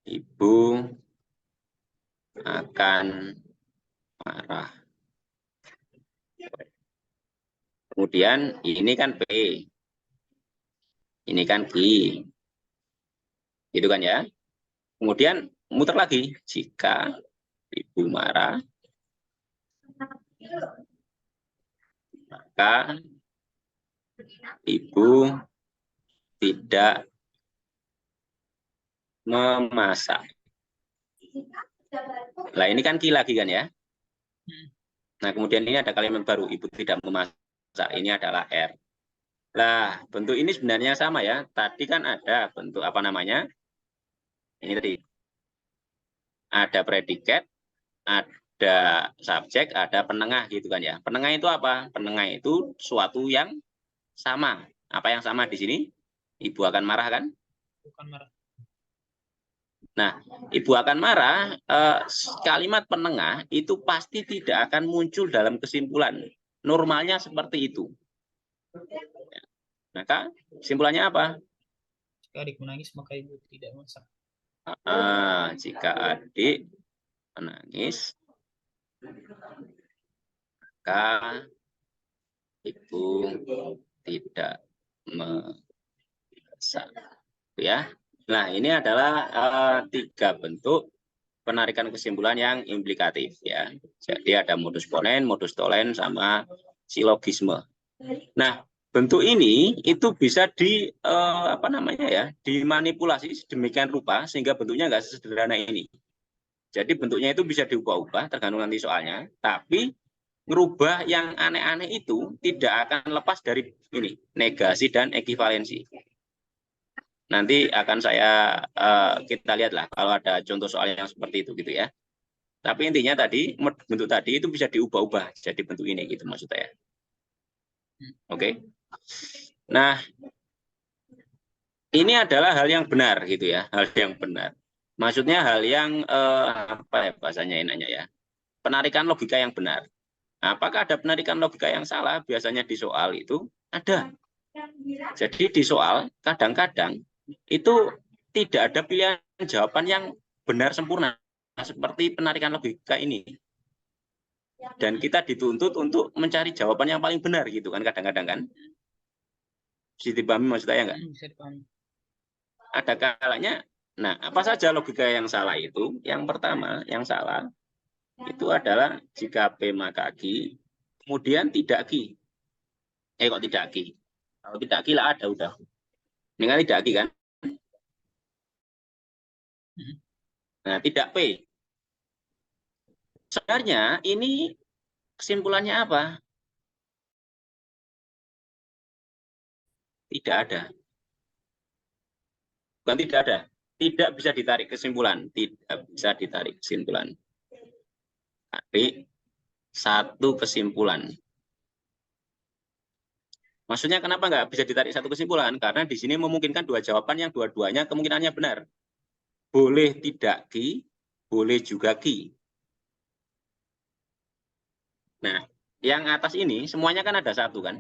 ibu akan marah. Kemudian ini kan P. Ini kan Q. Gitu kan ya. Kemudian muter lagi. Jika ibu marah, maka ibu tidak memasak. Nah, ini kan Q lagi kan ya. Nah, kemudian ini ada kalimat baru, ibu tidak memasak. Ini adalah R. Nah, bentuk ini sebenarnya sama ya. Tadi kan ada bentuk apa namanya? Ini tadi. Ada predikat, ada subjek, ada penengah gitu kan ya. Penengah itu apa? Penengah itu suatu yang sama. Apa yang sama di sini? Ibu akan marah kan? Bukan marah. Nah, ibu akan marah, kalimat penengah itu pasti tidak akan muncul dalam kesimpulan. Normalnya seperti itu. Maka kesimpulannya apa? Jika adik menangis, maka ibu tidak masak. Jika adik menangis, maka ibu tidak memasak. Ya. Nah, ini adalah 3 bentuk penarikan kesimpulan yang implikatif ya. Jadi ada modus ponen, modus tolen, sama silogisme. Nah, bentuk ini itu bisa apa namanya ya, dimanipulasi sedemikian rupa sehingga bentuknya nggak sesederhana ini. Jadi bentuknya itu bisa diubah-ubah tergantung nanti soalnya, tapi ngerubah yang aneh-aneh itu tidak akan lepas dari ini, negasi dan ekivalensi. Nanti akan kita lihatlah kalau ada contoh soal yang seperti itu gitu ya. Tapi intinya tadi bentuk tadi itu bisa diubah-ubah jadi bentuk ini gitu maksud saya. Oke. Nah, ini adalah hal yang benar gitu ya, hal yang benar. Maksudnya hal yang apa ya bahasanya enaknya ya. Penarikan logika yang benar. Nah, apakah ada penarikan logika yang salah? Biasanya di soal itu ada. Jadi di soal kadang-kadang itu tidak ada pilihan jawaban yang benar sempurna seperti penarikan logika ini. Dan kita dituntut untuk mencari jawaban yang paling benar gitu kan kadang-kadang kan. Bisa dipahami maksud saya enggak? Bisa dipahami. Ada kalanya, nah apa saja logika yang salah itu? Yang pertama, yang salah itu adalah jika P maka Q, kemudian tidak Q. Kok tidak Q? Kalau tidak Q lah ada udah. Ini kan tidak Q kan? Nah, tidak P. Sebenarnya ini kesimpulannya apa? Tidak ada. Bukan tidak ada. Tidak bisa ditarik kesimpulan. Tidak bisa ditarik kesimpulan. Tapi satu kesimpulan. Maksudnya kenapa nggak bisa ditarik satu kesimpulan? Karena di sini memungkinkan 2 jawaban yang dua-duanya kemungkinannya benar. Boleh tidak Q, boleh juga Q. Nah, yang atas ini semuanya kan ada satu kan?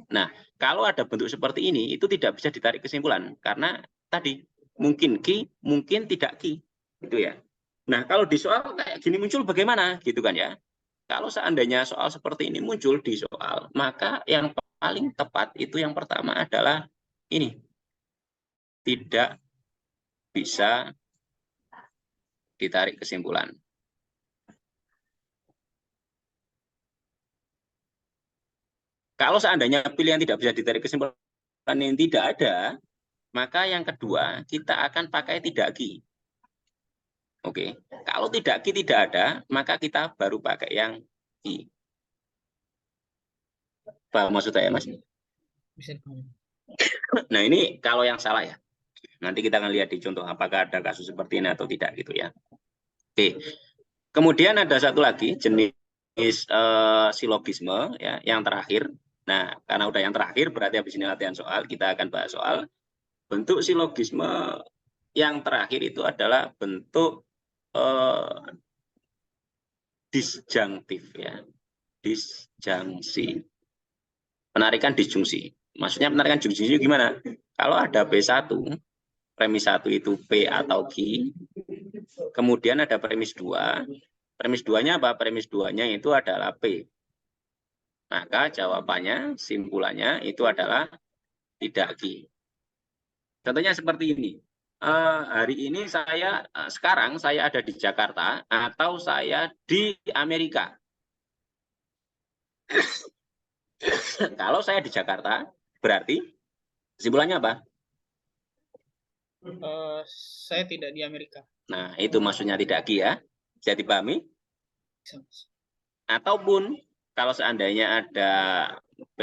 Nah, kalau ada bentuk seperti ini, itu tidak bisa ditarik kesimpulan. Karena tadi, mungkin Q, mungkin tidak Q. Gitu ya. Nah, kalau di soal kayak gini muncul bagaimana? Gitu kan ya. Kalau seandainya soal seperti ini muncul di soal, maka yang paling tepat itu yang pertama adalah ini. Tidak bisa ditarik kesimpulan. Kalau seandainya pilihan tidak bisa ditarik kesimpulan yang tidak ada, maka yang kedua kita akan pakai tidak Q. Oke, kalau tidak Q tidak ada, maka kita baru pakai yang Q. Paham maksud saya, Mas? Bisa dipahami. Nah, ini kalau yang salah ya. Nanti kita akan lihat di contoh apakah ada kasus seperti ini atau tidak gitu ya. Oke. Kemudian ada satu lagi jenis silogisme ya, yang terakhir. Nah, karena udah yang terakhir berarti habis ini latihan soal, kita akan bahas soal bentuk silogisme yang terakhir itu adalah bentuk disjunktif ya. Disjungsi. Penarikan disjungsi. Maksudnya penarikan disjungsi gimana? Kalau ada P1, premis 1 itu P atau Q, kemudian ada premis 2. Premis 2-nya apa? Premis 2-nya itu adalah P Maka jawabannya, simpulannya itu adalah tidak Ki. Contohnya seperti ini. Hari ini sekarang saya ada di Jakarta atau saya di Amerika. Kalau saya di Jakarta, berarti kesimpulannya apa? Saya tidak di Amerika. Nah, itu maksudnya tidak Ki ya. Bisa dipahami? Bisa, Mas. Ataupun kalau seandainya ada P,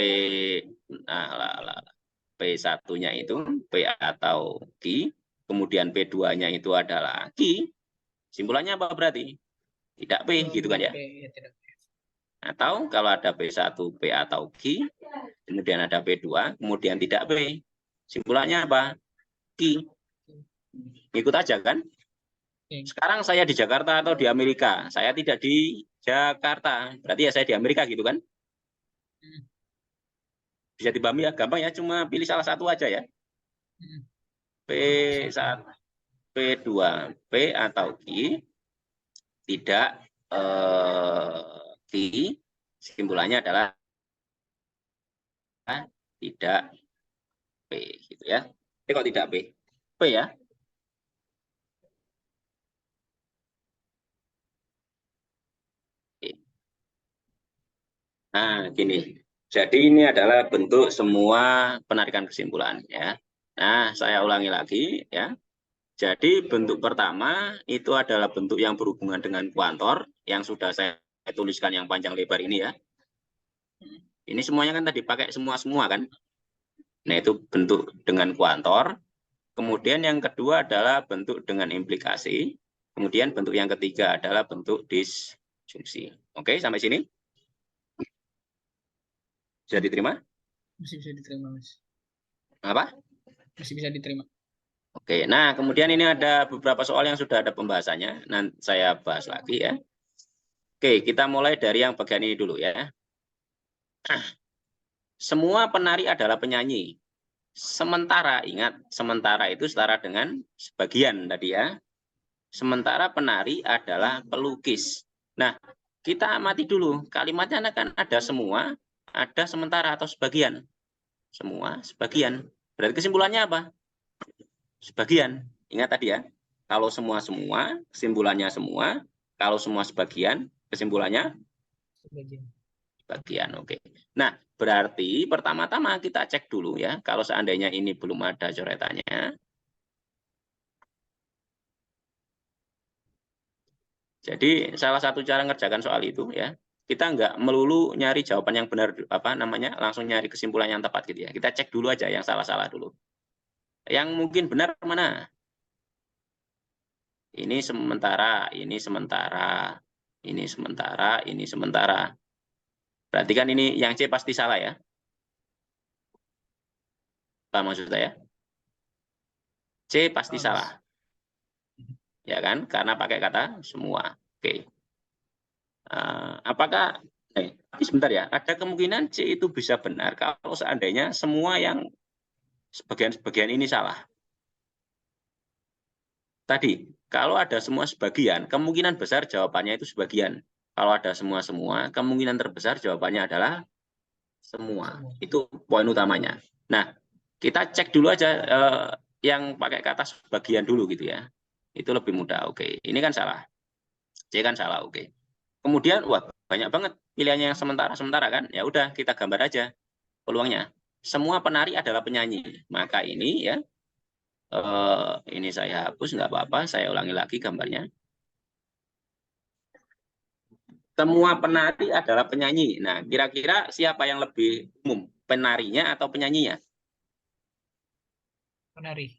P1-nya itu P atau Ki, kemudian P2-nya itu adalah Ki, simpulannya apa berarti? Tidak P, gitu kan ya? Ya, tidak. Atau kalau ada P1, P atau Ki, kemudian ada P2, kemudian tidak P, simpulannya apa? Ki. Ikut aja kan? Sekarang saya di Jakarta atau di Amerika, saya tidak di Jakarta, berarti ya saya di Amerika gitu kan? Bisa dipahami ya, gampang ya, cuma pilih salah satu aja ya. P1, P2, P atau Ki, tidak Ki, simpulannya adalah tidak P gitu ya. Tapi kok tidak P? P ya. Nah, gini. Jadi ini adalah bentuk semua penarikan kesimpulan ya. Nah, saya ulangi lagi ya. Jadi bentuk pertama itu adalah bentuk yang berhubungan dengan kuantor yang sudah saya tuliskan yang panjang lebar ini ya. Ini semuanya kan tadi pakai semua kan. Nah, itu bentuk dengan kuantor. Kemudian yang kedua adalah bentuk dengan implikasi. Kemudian bentuk yang ketiga adalah bentuk disjungsi. Oke, sampai sini? Bisa diterima? Masih bisa diterima, Mas. Apa? Masih bisa diterima. Oke, nah kemudian ini ada beberapa soal yang sudah ada pembahasannya. Nanti saya bahas lagi ya. Oke, kita mulai dari yang bagian ini dulu ya. Semua penari adalah penyanyi. Sementara, ingat, sementara itu setara dengan sebagian tadi ya. Sementara penari adalah pelukis. Nah, kita amati dulu. Kalimatnya kan ada semua, ada sementara atau sebagian. Semua, sebagian. Berarti kesimpulannya apa? Sebagian. Ingat tadi ya. Kalau semua-semua, kesimpulannya semua. Kalau semua sebagian, kesimpulannya sebagian. Oke. Nah, berarti pertama-tama kita cek dulu ya. Kalau seandainya ini belum ada coretannya. Jadi salah satu cara ngerjakan soal itu ya, kita nggak melulu nyari jawaban yang benar apa namanya, langsung nyari kesimpulan yang tepat gitu ya. Kita cek dulu aja yang salah-salah dulu. Yang mungkin benar mana? Ini sementara, ini sementara, ini sementara, ini sementara. Berarti kan ini yang C pasti salah ya. Apa maksud saya? C pasti salah. Ya kan? Karena pakai kata semua. Oke. Apakah sebentar ya, ada kemungkinan C itu bisa benar kalau seandainya semua yang sebagian-sebagian ini salah. Tadi, kalau ada semua sebagian, kemungkinan besar jawabannya itu sebagian. Kalau ada semua-semua, kemungkinan terbesar jawabannya adalah semua. Itu poin utamanya. Nah, kita cek dulu aja yang pakai kata sebagian dulu gitu ya. Itu lebih mudah. Oke, ini kan salah. C kan salah. Oke. Kemudian, wah banyak banget pilihannya yang sementara-sementara kan. Ya udah, kita gambar aja peluangnya. Semua penari adalah penyanyi. Maka ini ya, ini saya hapus, nggak apa-apa. Saya ulangi lagi gambarnya. Semua penari adalah penyanyi. Nah, kira-kira siapa yang lebih umum? Penarinya atau penyanyinya? Penari.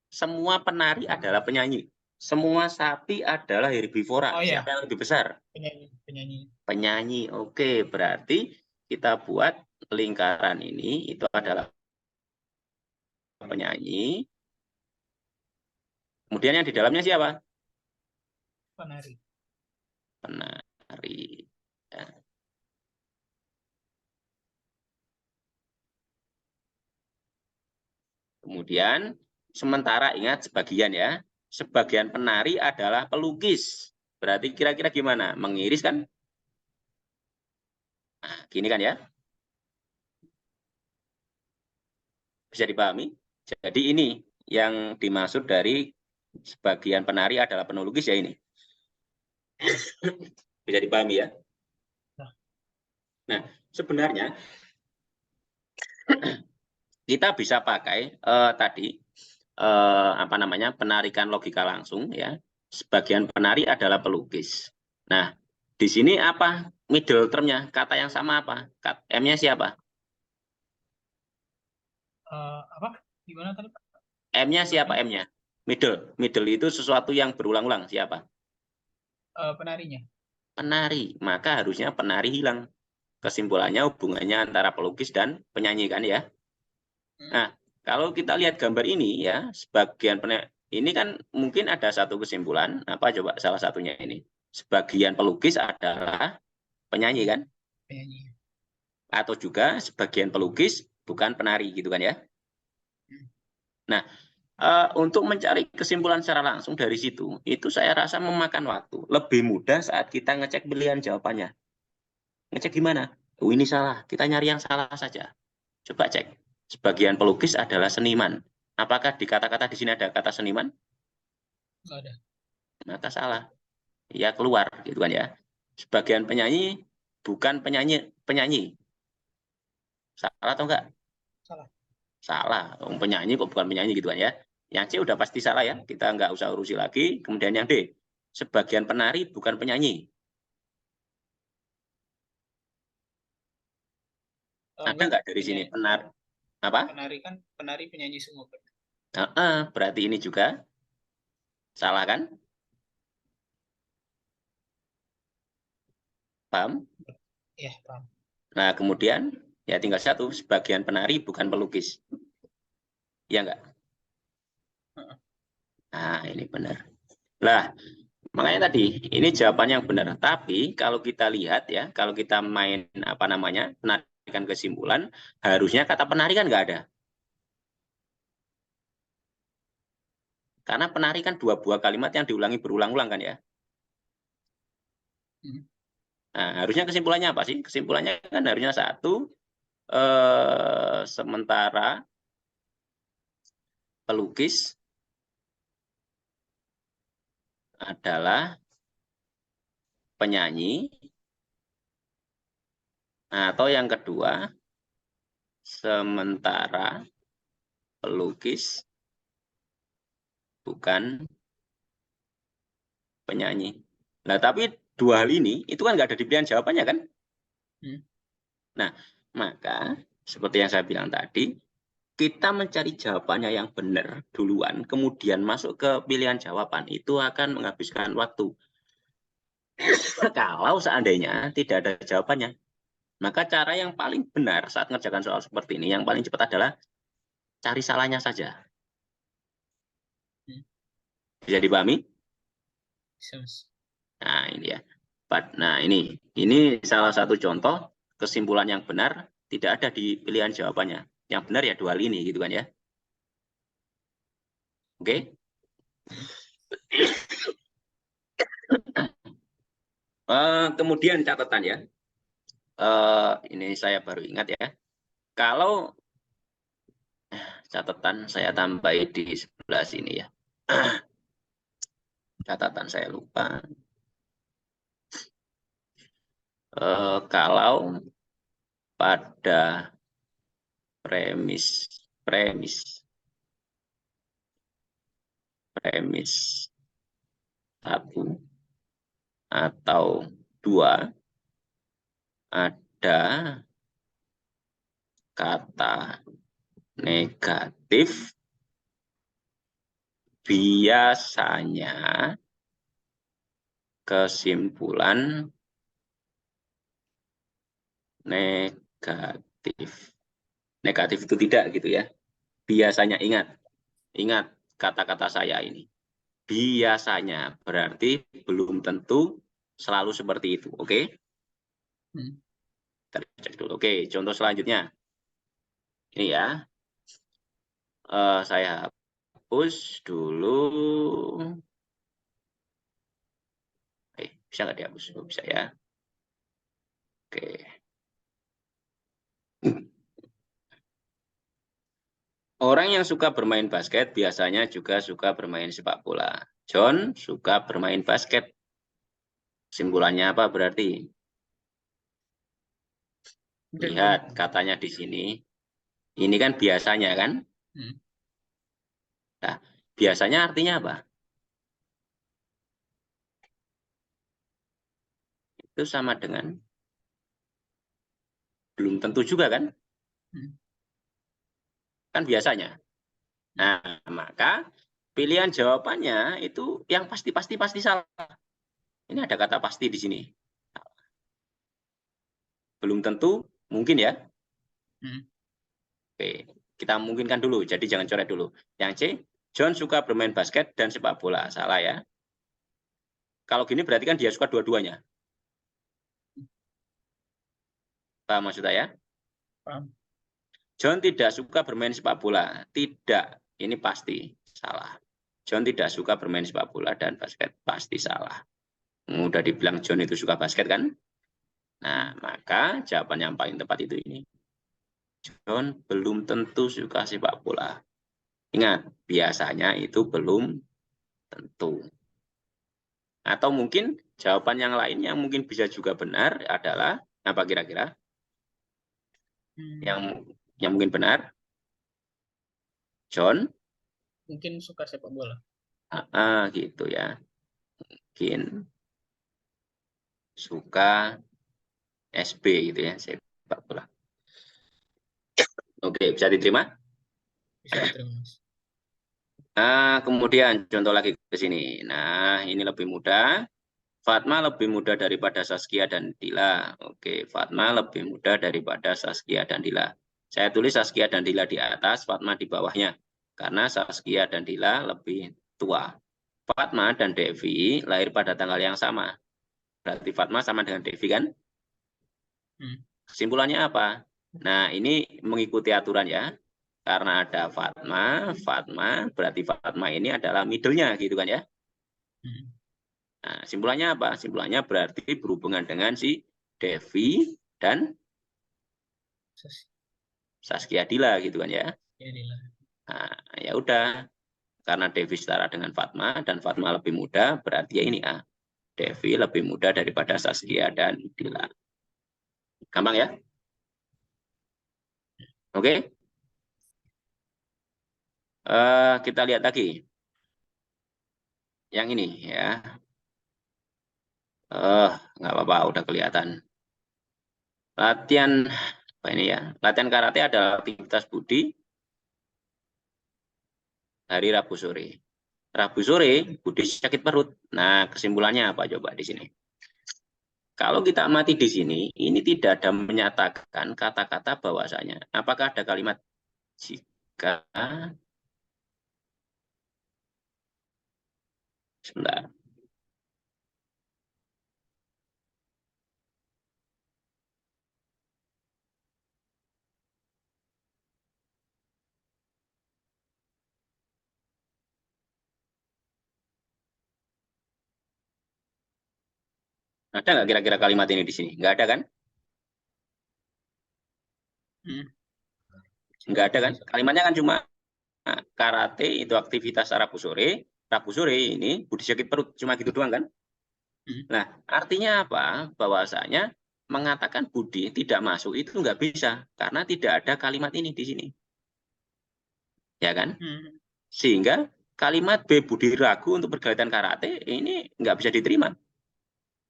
Semua penari adalah penyanyi. Semua sapi adalah herbivora. Oh iya, Siapa yang lebih besar? penyanyi. Penyanyi. Oke, berarti kita buat lingkaran ini itu adalah penyanyi. Kemudian yang di dalamnya siapa? Penari. Penari. Ya. Kemudian sementara ingat sebagian ya. Sebagian penari adalah pelukis. Berarti kira-kira gimana? Mengiris kan? Nah, gini kan ya. Bisa dipahami? Jadi ini yang dimaksud dari sebagian penari adalah penulis ya ini. Bisa dipahami ya? Nah, sebenarnya kita bisa pakai tadi apa namanya penarikan logika langsung ya. Sebagian penari adalah pelukis. Nah, di sini apa middle termnya? Kata yang sama apa? M-nya siapa? Apa? Gimana tadi, Pak? M-nya siapa Sebelumnya M-nya? Middle. Middle itu sesuatu yang berulang-ulang. Siapa? penarinya. Penari. Maka harusnya penari hilang. Kesimpulannya hubungannya antara pelukis dan penyanyi kan ya. Nah, kalau kita lihat gambar ini ya, sebagian ini kan mungkin ada satu kesimpulan, apa coba salah satunya ini. Sebagian pelukis adalah penyanyi kan? Penyanyi. Atau juga sebagian pelukis bukan penari gitu kan ya. Nah, untuk mencari kesimpulan secara langsung dari situ, itu saya rasa memakan waktu. Lebih mudah saat kita ngecek pilihan jawabannya. Ngecek gimana? Oh, ini salah, kita nyari yang salah saja. Coba cek. Sebagian pelukis adalah seniman. Apakah di kata-kata di sini ada kata seniman? Nggak ada. Maka salah. Ya keluar gitu kan ya. Sebagian penyanyi bukan penyanyi penyanyi. Salah atau enggak? Salah. Salah. Penyanyi kok bukan penyanyi gitu kan ya. Yang C udah pasti salah ya. Kita enggak usah urusi lagi. Kemudian yang D. Sebagian penari bukan penyanyi. Ada Enggak, enggak dari sini penyanyi, penar apa? penari penyanyi semua, Pak. Berarti ini juga salah kan? Paham? Ya, paham. Nah, kemudian ya tinggal satu, sebagian penari bukan pelukis. Ya enggak? Nah, ini benar. Lah, makanya tadi ini jawaban yang benar. Tapi kalau kita lihat ya, kalau kita main apa namanya, penarikan kesimpulan, harusnya kata penari kan nggak ada. Karena penari kan dua buah kalimat yang diulangi berulang-ulang kan ya. Nah, harusnya kesimpulannya apa sih? Kesimpulannya kan harusnya satu, sementara pelukis adalah penyanyi, atau yang kedua, sementara pelukis bukan penyanyi. Nah, tapi dua hal ini itu kan nggak ada di pilihan jawabannya kan? Nah, maka seperti yang saya bilang tadi, kita mencari jawabannya yang benar duluan, kemudian masuk ke pilihan jawaban, itu akan menghabiskan waktu. Kalau seandainya tidak ada jawabannya, maka cara yang paling benar saat mengerjakan soal seperti ini, yang paling cepat adalah cari salahnya saja. Bisa dipahami? Nah, ini ya. Nah, ini salah satu contoh kesimpulan yang benar tidak ada di pilihan jawabannya. Yang benar ya dua hal ini gitu kan ya. Oke. Kemudian catatan ya. Ini saya baru ingat ya. Kalau catatan saya tambah di sebelah sini ya. Catatan saya lupa. Kalau pada premis satu atau dua ada kata negatif, biasanya kesimpulan negatif. Negatif itu tidak gitu ya. Biasanya ingat kata-kata saya ini. Biasanya berarti belum tentu selalu seperti itu. Oke? Kita cek dulu. Oke, contoh selanjutnya. Ini ya. Saya hapus dulu. Bisa nggak dihapus? Oh, bisa ya. Oke. Orang yang suka bermain basket biasanya juga suka bermain sepak bola. John suka bermain basket. Simpulannya apa berarti? Lihat katanya di sini. Ini kan biasanya kan? Nah, biasanya artinya apa? Itu sama dengan belum tentu juga kan? Kan biasanya. Nah, maka pilihan jawabannya itu yang pasti salah. Ini ada kata pasti di sini. Belum tentu, mungkin ya. Oke, kita mungkinkan dulu, jadi jangan coret dulu. Yang C, John suka bermain basket dan sepak bola. Salah ya. Kalau gini berarti kan dia suka dua-duanya. Paham maksud saya? Paham. John tidak suka bermain sepak bola. Tidak, ini pasti salah. John tidak suka bermain sepak bola dan basket. Pasti salah. Udah dibilang John itu suka basket kan? Nah, maka jawaban yang paling tepat itu ini. John belum tentu suka sepak bola. Ingat, biasanya itu belum tentu. Atau mungkin jawaban yang lain yang mungkin bisa juga benar adalah apa kira-kira? Yang mungkin benar? John? Mungkin suka sepak bola. Gitu ya. Mungkin suka SB gitu ya, sepak bola. Oke, bisa diterima? Bisa diterima, Mas. Nah, kemudian contoh lagi ke sini. Nah, ini lebih mudah. Fatma lebih muda daripada Saskia dan Dila. Oke, Fatma lebih muda daripada Saskia dan Dila. Saya tulis Saskia dan Dila di atas, Fatma di bawahnya. Karena Saskia dan Dila lebih tua. Fatma dan Devi lahir pada tanggal yang sama. Berarti Fatma sama dengan Devi kan? Kesimpulannya apa? Nah, ini mengikuti aturan ya. Karena ada Fatma berarti Fatma ini adalah middle-nya gitu kan ya. Nah, simpulannya apa? Simpulannya berarti berhubungan dengan si Devi dan Saskia Dila gitu kan ya. Nah, ya udah. Karena Devi setara dengan Fatma dan Fatma lebih muda, berarti ya ini A. Devi lebih muda daripada Saskia dan Dila. Gampang ya? Oke. Kita lihat lagi. Yang ini ya. Nggak apa-apa, udah kelihatan. Latihan apa ini ya? Latihan karate adalah aktivitas Budi hari Rabu sore. Rabu sore Budi sakit perut. Nah, kesimpulannya apa coba di sini? Kalau kita amati di sini, ini tidak ada menyatakan kata-kata bahwasanya. Apakah ada kalimat jika? Sebentar. Ada nggak kira-kira kalimat ini di sini? Nggak ada kan? Nggak ada kan? Kalimatnya kan cuma karate itu aktivitas Rabu sore. Rabu sore ini Budi sakit perut. Cuma gitu doang kan? Nah, artinya apa? Bahwasanya mengatakan Budi tidak masuk itu nggak bisa. Karena tidak ada kalimat ini di sini. Ya kan? Sehingga kalimat B Budi ragu untuk berkaitan karate ini nggak bisa diterima.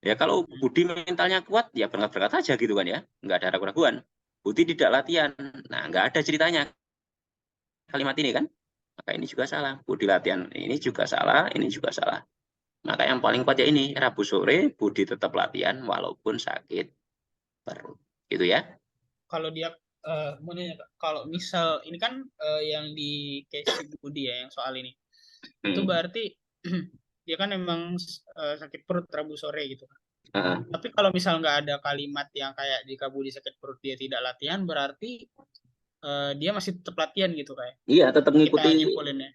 Ya kalau Budi mentalnya kuat ya berangkat-berangkat aja gitu kan ya, nggak ada ragu-raguan. Budi tidak latihan, nah nggak ada ceritanya kalimat ini kan. Maka ini juga salah. Budi latihan ini juga salah, ini juga salah. Maka yang paling kuat ya ini Rabu sore Budi tetap latihan walaupun sakit perut. Gitu ya. Kalau dia kalau misal ini kan yang di case Budi ya yang soal ini. Itu berarti dia kan emang sakit perut Rabu sore gitu kan. Tapi kalau misal nggak ada kalimat yang kayak jika Budi sakit perut dia tidak latihan, berarti dia masih tetap latihan gitu kayak. Iya, tetap ngikuti. Kita nyimpulinnya.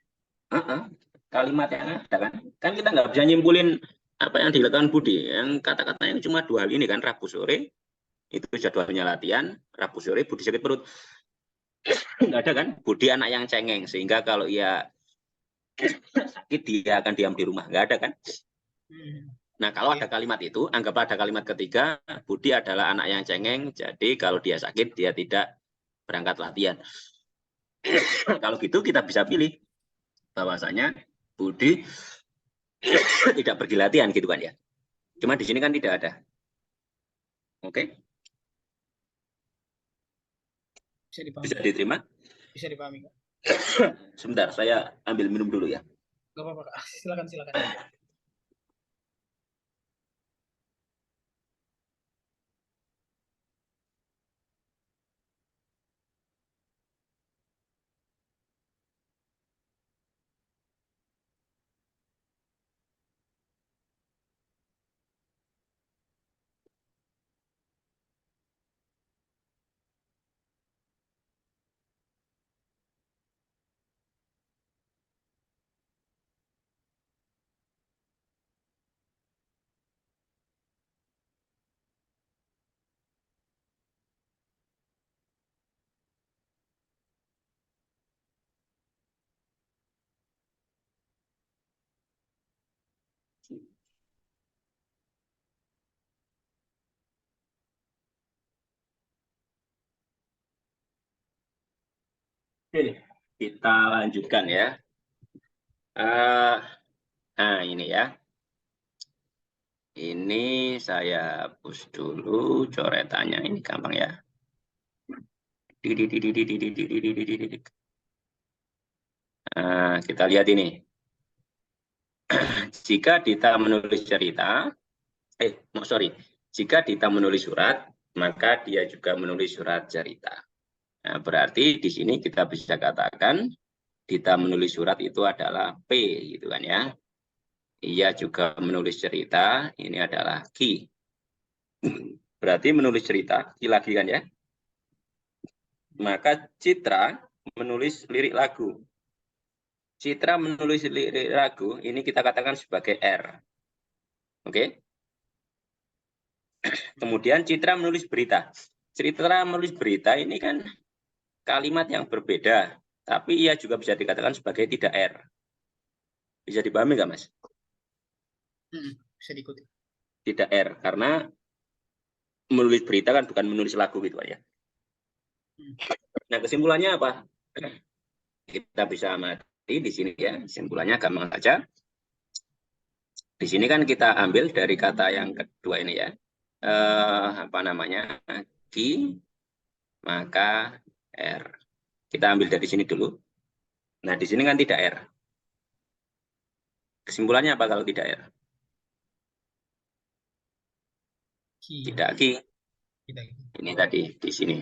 Kalimat yang ada kan. Kan kita nggak bisa nyimpulin apa yang dilakukan Budi. Yang kata-katanya cuma dua hal ini kan, Rabu sore itu jadwalnya latihan, Rabu sore Budi sakit perut. Nggak ada kan? Budi anak yang cengeng, sehingga kalau ia sakit dia akan diam di rumah. Nggak ada kan? Nah, kalau ada kalimat itu, anggaplah ada kalimat ketiga, Budi adalah anak yang cengeng, jadi kalau dia sakit, dia tidak berangkat latihan. Kalau gitu kita bisa pilih bahwasanya Budi tidak pergi latihan gitu kan ya. Cuma di sini kan tidak ada. Oke? Bisa dipahami. Bisa diterima? Bisa dipahami, Kak. Sebentar, saya ambil minum dulu ya. Gak apa-apa, Kak. Silakan, silakan. Oke, kita lanjutkan ya. Nah, ini ya. Ini saya hapus dulu coretannya. Ini gampang ya. Nah, kita lihat ini. Jika Dita menulis cerita, jika Dita menulis surat, maka dia juga menulis surat cerita. Nah, berarti di sini kita bisa katakan Dita menulis surat itu adalah P, gitu kan ya. Ia juga menulis cerita, ini adalah Q. Berarti menulis cerita, Q lagi kan ya. Maka Citra menulis lirik lagu. Citra menulis lirik lagu, ini kita katakan sebagai R. Oke. Kemudian Citra menulis berita. Citra menulis berita ini kan kalimat yang berbeda, tapi ia juga bisa dikatakan sebagai tidak R. Bisa dipahami nggak, Mas? Bisa diikuti. Tidak R, karena menulis berita kan bukan menulis lagu gitu ya. Nah, kesimpulannya apa? Kita bisa amati di sini ya. Kesimpulannya gampang saja. Di sini kan kita ambil dari kata yang kedua ini ya. Apa namanya? Ki, maka R. Kita ambil dari sini dulu. Nah, di sini kan tidak R. Kesimpulannya apa kalau tidak R? Tidak Ki. Ini tadi di sini.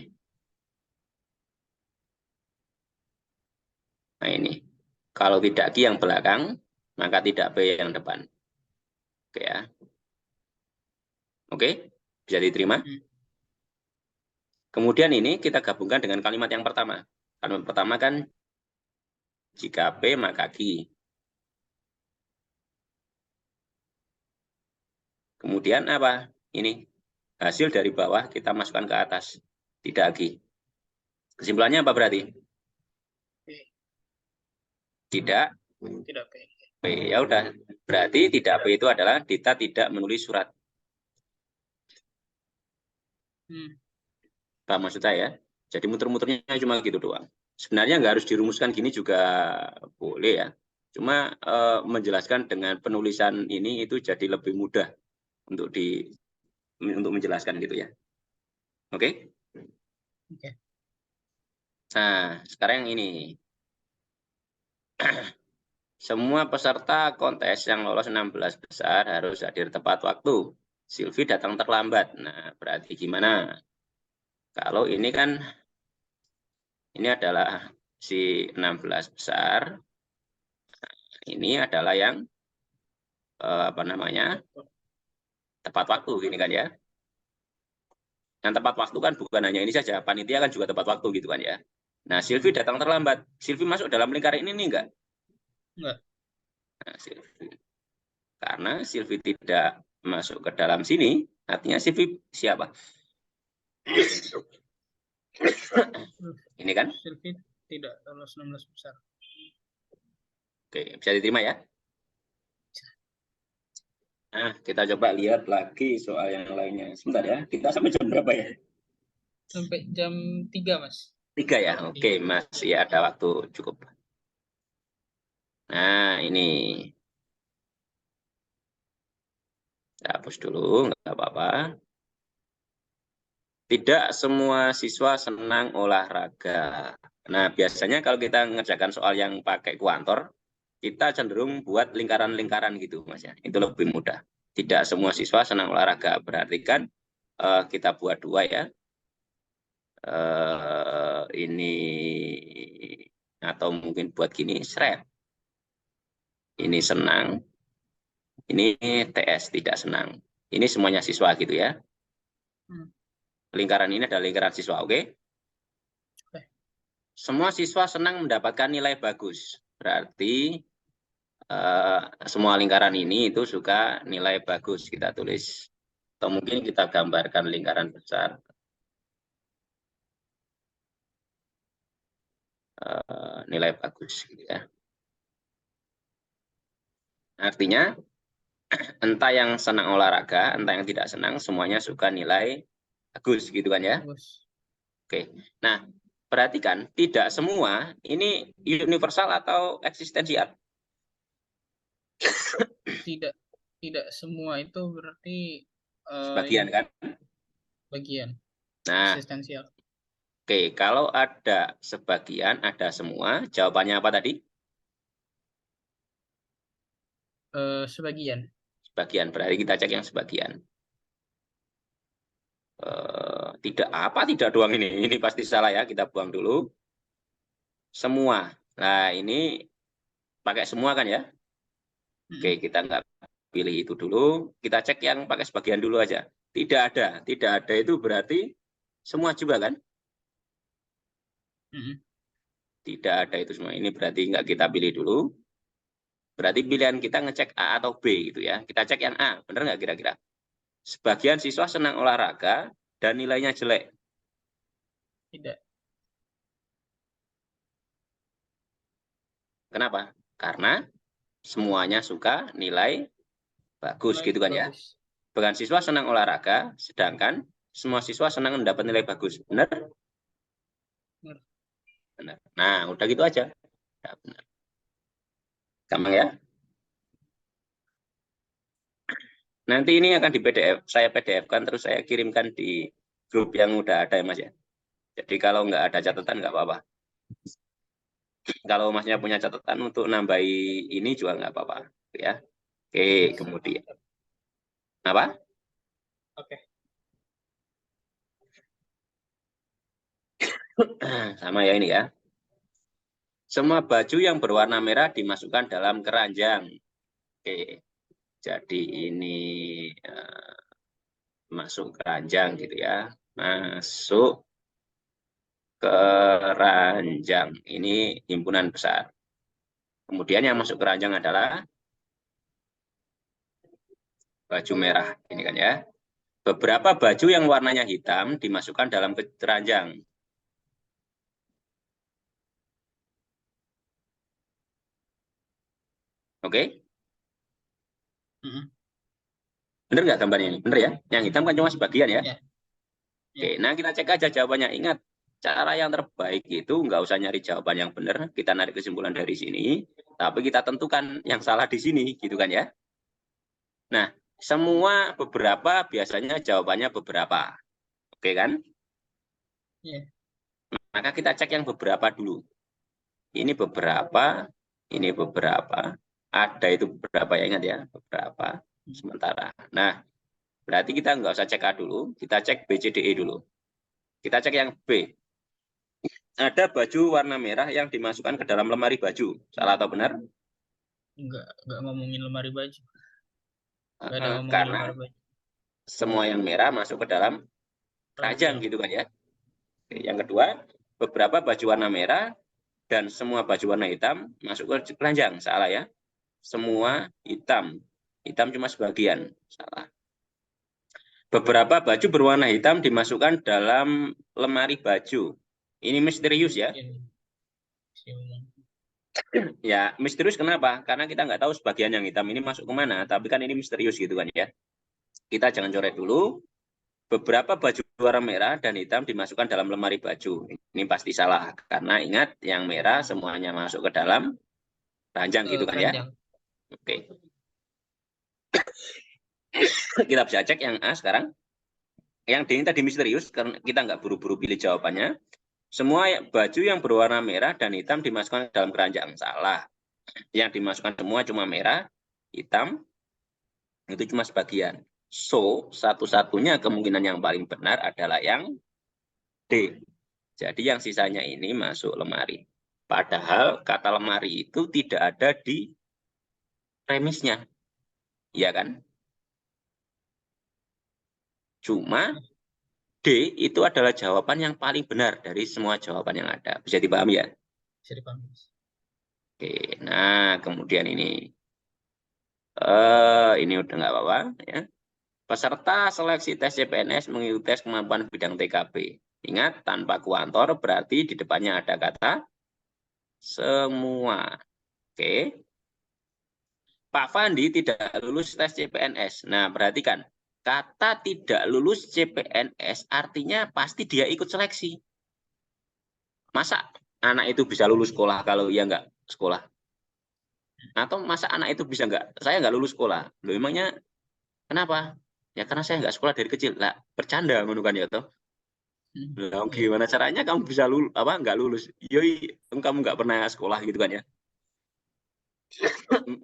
Nah, ini. Kalau tidak Ki yang belakang, maka tidak P yang depan. Oke ya. Oke, bisa diterima? Kemudian ini kita gabungkan dengan kalimat yang pertama. Kalimat pertama kan jika P maka Q. Kemudian apa? Ini hasil dari bawah kita masukkan ke atas. Tidak Q. Kesimpulannya apa berarti? Tidak. Tidak P. P. Ya udah. Berarti tidak P itu adalah Dita tidak menulis surat. Paham maksud saya? Jadi muter-muternya cuma gitu doang. Sebenarnya nggak harus dirumuskan gini juga boleh ya. Cuma menjelaskan dengan penulisan ini itu jadi lebih mudah untuk menjelaskan gitu ya. Oke? Oke. Nah, sekarang yang ini. Semua peserta kontes yang lolos 16 besar harus hadir tepat waktu. Silvi datang terlambat. Nah, berarti gimana? Kalau ini kan ini adalah si 16 besar. Ini adalah yang apa namanya? Tepat waktu gini kan ya. Yang tepat waktu kan bukan hanya ini saja, panitia kan juga tepat waktu gitu kan ya. Nah, Silvi datang terlambat. Silvi masuk dalam lingkaran ini enggak? Enggak. Nah, Silvi. Karena Silvi tidak masuk ke dalam sini, artinya Silvi siapa? Ini kan? Silvi tidak lolos 16 besar. Oke, bisa diterima ya? Nah, kita coba lihat lagi soal yang lainnya. Sebentar ya, kita sampai jam berapa ya? Sampai jam 3, Mas. 3 ya? Oke, masih ada waktu cukup. Nah, ini. Kita hapus dulu, nggak apa-apa. Tidak semua siswa senang olahraga. Nah, biasanya kalau kita mengerjakan soal yang pakai kuantor, kita cenderung buat lingkaran-lingkaran gitu, Mas ya. Itu lebih mudah. Tidak semua siswa senang olahraga. Berarti kan kita buat 2 ya. Ini atau mungkin buat gini, seret. Ini senang. Ini TS tidak senang. Ini semuanya siswa gitu ya. Lingkaran ini adalah lingkaran siswa, oke? Semua siswa senang mendapatkan nilai bagus. Berarti semua lingkaran ini itu suka nilai bagus. Kita tulis. Atau mungkin kita gambarkan lingkaran besar. Nilai bagus. Gitu ya. Artinya, entah yang senang olahraga, entah yang tidak senang, semuanya suka nilai bagus. Gitu kan ya? Oke. Nah, perhatikan, tidak semua ini universal atau eksistensial. Tidak semua itu berarti Sebagian kan? bagian Nah, eksistensial. oke, kalau ada sebagian, ada semua, jawabannya apa tadi? Sebagian. Sebagian, berarti kita cek yang sebagian. Tidak apa, tidak doang ini pasti salah ya, kita buang dulu. Semua, nah ini pakai semua kan ya? Oke, kita nggak pilih itu dulu, kita cek yang pakai sebagian dulu aja. Tidak ada itu berarti semua juga kan? Tidak ada itu semua, ini berarti nggak kita pilih dulu. Berarti pilihan kita ngecek A atau B gitu ya. Kita cek yang A, benar nggak kira-kira? Sebagian siswa senang olahraga dan nilainya jelek. Tidak. Kenapa? Karena semuanya suka nilai bagus gitu kan ya. Bahkan siswa senang olahraga, sedangkan semua siswa senang mendapat nilai bagus. Benar? Benar. Nah, udah gitu aja. Ya, benar. Gampang ya. Nanti ini akan di PDF, saya PDF-kan terus saya kirimkan di grup yang udah ada ya Mas ya. Jadi kalau nggak ada catatan nggak apa-apa. Kalau Masnya punya catatan untuk nambahi ini juga nggak apa-apa. Ya. Oke, kemudian. Apa? Oke. Sama ya ini ya. Semua baju yang berwarna merah dimasukkan dalam keranjang. Oke, jadi ini masuk keranjang gitu ya. Masuk keranjang. Ini himpunan besar. Kemudian yang masuk keranjang adalah baju merah. Ini kan ya. Beberapa baju yang warnanya hitam dimasukkan dalam keranjang. Oke? Benar nggak gambarnya ini? Benar ya? Yang hitam kan cuma sebagian ya? Oke, nah kita cek aja jawabannya. Ingat, cara yang terbaik itu nggak usah nyari jawaban yang benar, kita narik kesimpulan dari sini, tapi kita tentukan yang salah di sini, gitu kan ya? Nah, semua beberapa biasanya jawabannya beberapa. Oke kan? Maka kita cek yang beberapa dulu. Ini beberapa, ini beberapa. Ada itu beberapa ya, ingat ya, beberapa sementara. Nah, berarti kita nggak usah cek A dulu, kita cek B, C, D, E dulu. Kita cek yang B. Ada baju warna merah yang dimasukkan ke dalam lemari baju. Salah atau benar? Enggak ngomongin lemari baju. Enggak ada ngomongin Karena lemari baju. semua yang merah masuk ke dalam keranjang gitu kan ya. Yang kedua, beberapa baju warna merah dan semua baju warna hitam masuk ke keranjang. Salah ya. Semua hitam. Hitam cuma sebagian. Salah. Beberapa baju berwarna hitam dimasukkan dalam lemari baju. Ini misterius ya. Ya, misterius kenapa? Karena kita nggak tahu sebagian yang hitam ini masuk kemana, tapi kan ini misterius gitu kan ya. Kita jangan coret dulu. Beberapa baju warna merah dan hitam dimasukkan dalam lemari baju. Ini pasti salah, karena ingat yang merah semuanya masuk ke dalam ranjang gitu kan ya. Keranjang. Oke. Kita bisa cek yang A sekarang. Yang D ini tadi misterius, karena kita nggak buru-buru pilih jawabannya. Semua baju yang berwarna merah dan hitam dimasukkan ke dalam keranjang. Salah. Yang dimasukkan semua cuma merah, hitam, itu cuma sebagian. So, satu-satunya kemungkinan yang paling benar adalah yang D. Jadi yang sisanya ini masuk lemari. Padahal kata lemari itu tidak ada di premisnya. Iya kan? Cuma D itu adalah jawaban yang paling benar dari semua jawaban yang ada. Bisa dipahami ya? Bisa dipahami. Oke, nah kemudian ini udah nggak apa-apa ya. Peserta seleksi tes CPNS mengikuti tes kemampuan bidang TKP. Ingat, tanpa kuantor berarti di depannya ada kata semua. Oke. Pak Fandi tidak lulus tes CPNS. Nah, perhatikan. Kata tidak lulus CPNS artinya pasti dia ikut seleksi. Masa anak itu bisa lulus sekolah kalau ia nggak sekolah? Atau masa anak itu bisa nggak? Saya nggak lulus sekolah. Loh, emangnya kenapa? Ya karena saya nggak sekolah dari kecil. Lah, bercanda ngono kan ya toh. Lah, gimana caranya kamu bisa lulus apa nggak lulus? Yoi, kamu nggak pernah sekolah gitu kan ya.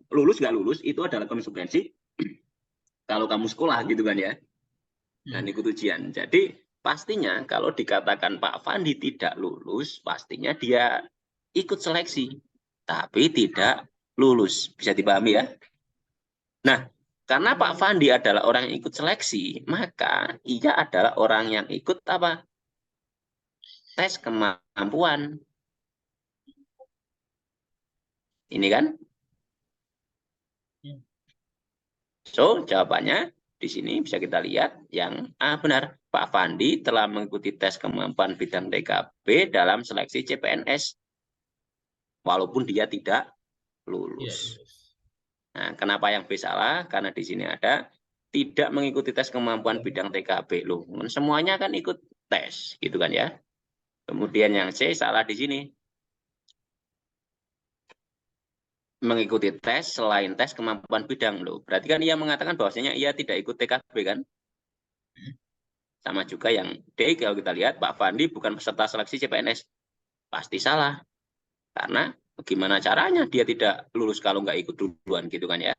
Lulus nggak lulus itu adalah konsekuensi kalau kamu sekolah gitu kan ya. Dan ikut ujian. Jadi pastinya kalau dikatakan Pak Fandi tidak lulus, pastinya dia ikut seleksi, tapi tidak lulus. Bisa dipahami ya? Nah, karena Pak Fandi adalah orang yang ikut seleksi, maka ia adalah orang yang ikut apa? Tes kemampuan. Ini kan? So, jawabannya di sini bisa kita lihat yang A benar. Pak Fandi telah mengikuti tes kemampuan bidang TKP dalam seleksi CPNS. Walaupun dia tidak lulus. Nah, kenapa yang B salah? Karena di sini ada tidak mengikuti tes kemampuan bidang TKP. Loh, semuanya kan ikut tes, gitu kan ya. Kemudian yang C salah di sini. Mengikuti tes selain tes kemampuan bidang. Loh, berarti kan ia mengatakan bahwasanya ia tidak ikut TKP kan? Sama juga yang D, kalau kita lihat Pak Fandi bukan peserta seleksi CPNS. Pasti salah. Karena bagaimana caranya dia tidak lulus kalau nggak ikut duluan gitu kan ya.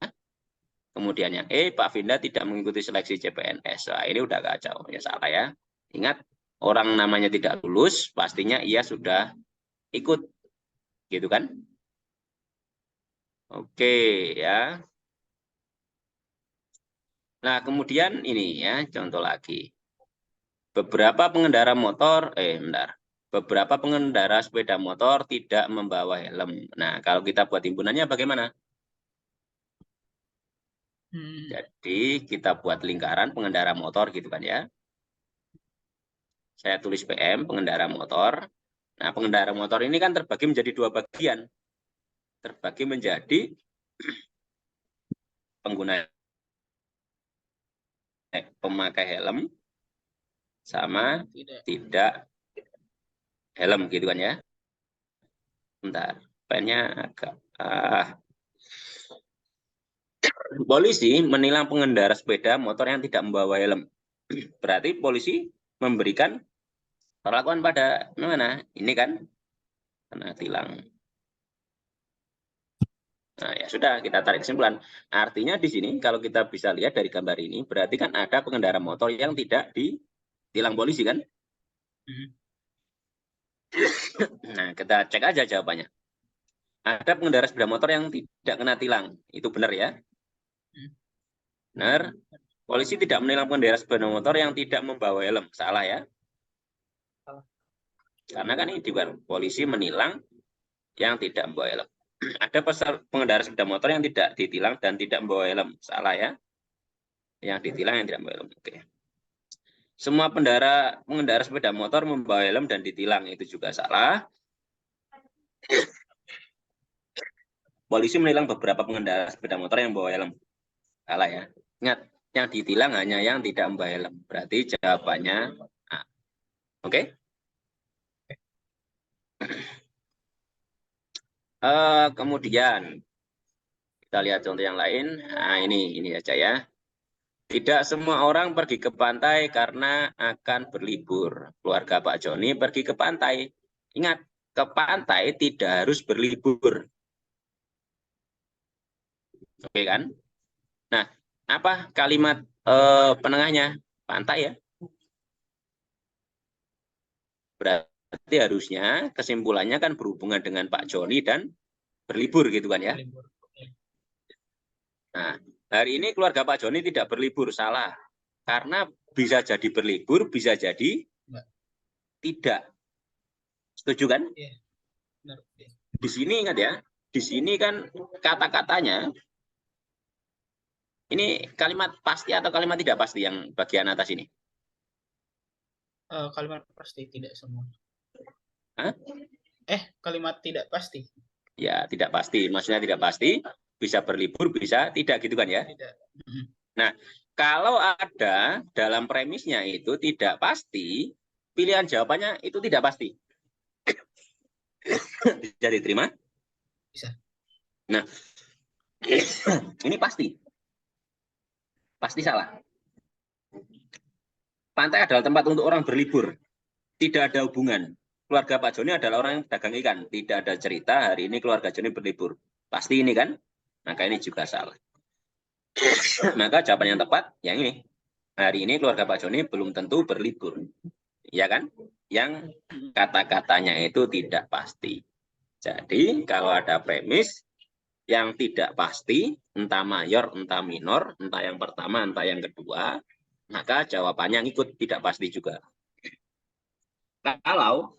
Kemudian yang E, Pak Vinda tidak mengikuti seleksi CPNS. Nah, ini udah kacau. Ya salah ya. Ingat, orang namanya tidak lulus, pastinya ia sudah ikut. Gitu kan? Oke ya. Nah, kemudian ini ya, contoh lagi. Beberapa pengendara motor, beberapa pengendara sepeda motor tidak membawa helm. Nah, kalau kita buat himpunannya bagaimana? Jadi kita buat lingkaran pengendara motor gitu kan ya. Saya tulis PM, pengendara motor. Nah, pengendara motor ini kan terbagi menjadi dua bagian. Terbagi menjadi pengguna pemakai helm sama tidak helm gitu kan ya. Bentar, pennya agak polisi menilang pengendara sepeda motor yang tidak membawa helm. Berarti polisi memberikan perlakuan pada mana? Ini kan kena tilang. Nah, ya sudah, kita tarik kesimpulan. Artinya di sini kalau kita bisa lihat dari gambar ini, berarti kan ada pengendara motor yang tidak ditilang polisi kan? Nah, kita cek aja jawabannya. Ada pengendara sepeda motor yang tidak kena tilang. Itu benar ya? Benar. Polisi tidak menilang pengendara sepeda motor yang tidak membawa helm. Salah ya? Salah. Karena kan ini juga polisi menilang yang tidak membawa helm. Ada pengendara sepeda motor yang tidak ditilang dan tidak membawa helm. Salah ya? Yang ditilang yang tidak membawa helm. Oke. semua pengendara sepeda motor membawa helm dan ditilang, itu juga salah. Polisi menilang beberapa pengendara sepeda motor yang membawa helm. Salah ya. Ingat, yang ditilang hanya yang tidak membawa helm. Berarti jawabannya A. Oke? Kemudian kita lihat contoh yang lain. Nah, ini aja ya. Tidak semua orang pergi ke pantai karena akan berlibur. Keluarga Pak Joni pergi ke pantai. Ingat, ke pantai tidak harus berlibur. Oke kan? Nah, apa kalimat penengahnya? Pantai ya. Berarti harusnya kesimpulannya kan berhubungan dengan Pak Joni dan berlibur gitu kan ya. Nah, hari ini keluarga Pak Joni tidak berlibur, salah. Karena bisa jadi berlibur, bisa jadi tidak. Setuju kan? Di sini ingat ya, di sini kan kata-katanya, ini kalimat pasti atau kalimat tidak pasti yang bagian atas ini? Kalimat pasti, tidak semua. Hah? Kalimat tidak pasti. Ya, tidak pasti. Maksudnya tidak pasti, bisa berlibur, bisa tidak gitu kan ya? Tidak. Nah, kalau ada dalam premisnya itu tidak pasti, pilihan jawabannya itu tidak pasti. Bisa diterima? Bisa. Nah, ini pasti. Pasti salah. Pantai adalah tempat untuk orang berlibur. Tidak ada hubungan. Keluarga Pak Joni adalah orang yang dagang ikan. Tidak ada cerita hari ini keluarga Joni berlibur. Pasti ini kan? Maka ini juga salah. Maka jawaban yang tepat yang ini. Hari ini keluarga Pak Joni belum tentu berlibur. Ya kan? Yang kata-katanya itu tidak pasti. Jadi kalau ada premis yang tidak pasti, entah mayor, entah minor, entah yang pertama, entah yang kedua, maka jawabannya ngikut tidak pasti juga. Kalau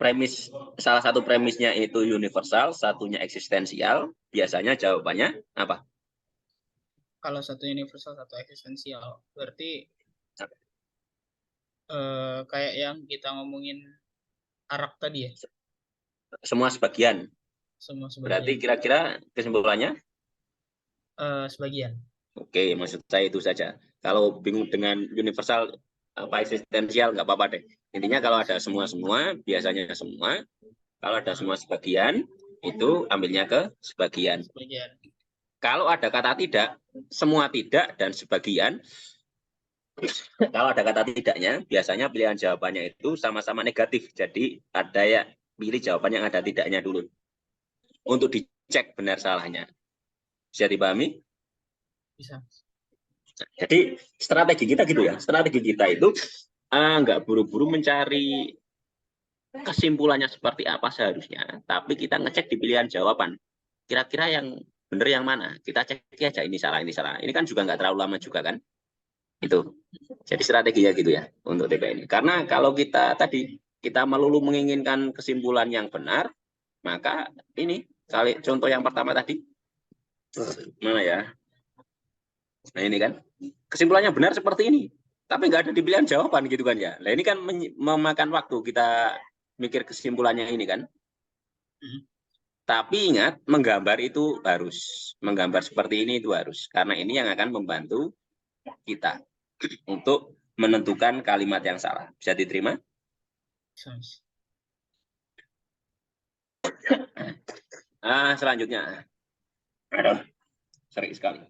premis, salah satu premisnya itu universal, satunya eksistensial, biasanya jawabannya apa? Kalau satu universal, satu eksistensial, berarti kayak yang kita ngomongin arak tadi ya, Semua sebagian. semua Berarti sebagian. kira-kira kesimpulannya? Sebagian. Oke, maksud saya itu saja. Kalau bingung dengan universal apa eksistensial, nggak apa-apa deh. Intinya kalau ada semua-semua, biasanya semua. Kalau ada semua sebagian, itu ambilnya ke sebagian. Sebagian. Kalau ada kata tidak, semua tidak dan sebagian. Kalau ada kata tidaknya, biasanya pilihan jawabannya itu sama-sama negatif. Jadi ada ya pilih jawaban yang ada tidaknya dulu. Untuk dicek benar salahnya. Bisa dipahami? Bisa. Jadi strategi kita gitu ya. Strategi kita itu nggak buru-buru mencari kesimpulannya seperti apa seharusnya, tapi kita ngecek di pilihan jawaban. Kira-kira yang benar yang mana? Kita cek aja ini salah, ini salah. Ini kan juga nggak terlalu lama juga kan? Itu. Jadi strateginya gitu ya untuk TP ini. Karena kalau kita tadi kita melulu menginginkan kesimpulan yang benar, maka ini kali contoh yang pertama tadi mana ya? Nah ini kan kesimpulannya benar seperti ini, tapi nggak ada di pilihan jawaban gitu kan ya. Nah ini kan memakan waktu kita mikir kesimpulannya ini kan. Tapi ingat, menggambar itu harus. Menggambar seperti ini itu harus. Karena ini yang akan membantu kita untuk menentukan kalimat yang salah. Bisa diterima? Selanjutnya. Aduh, sering sekali.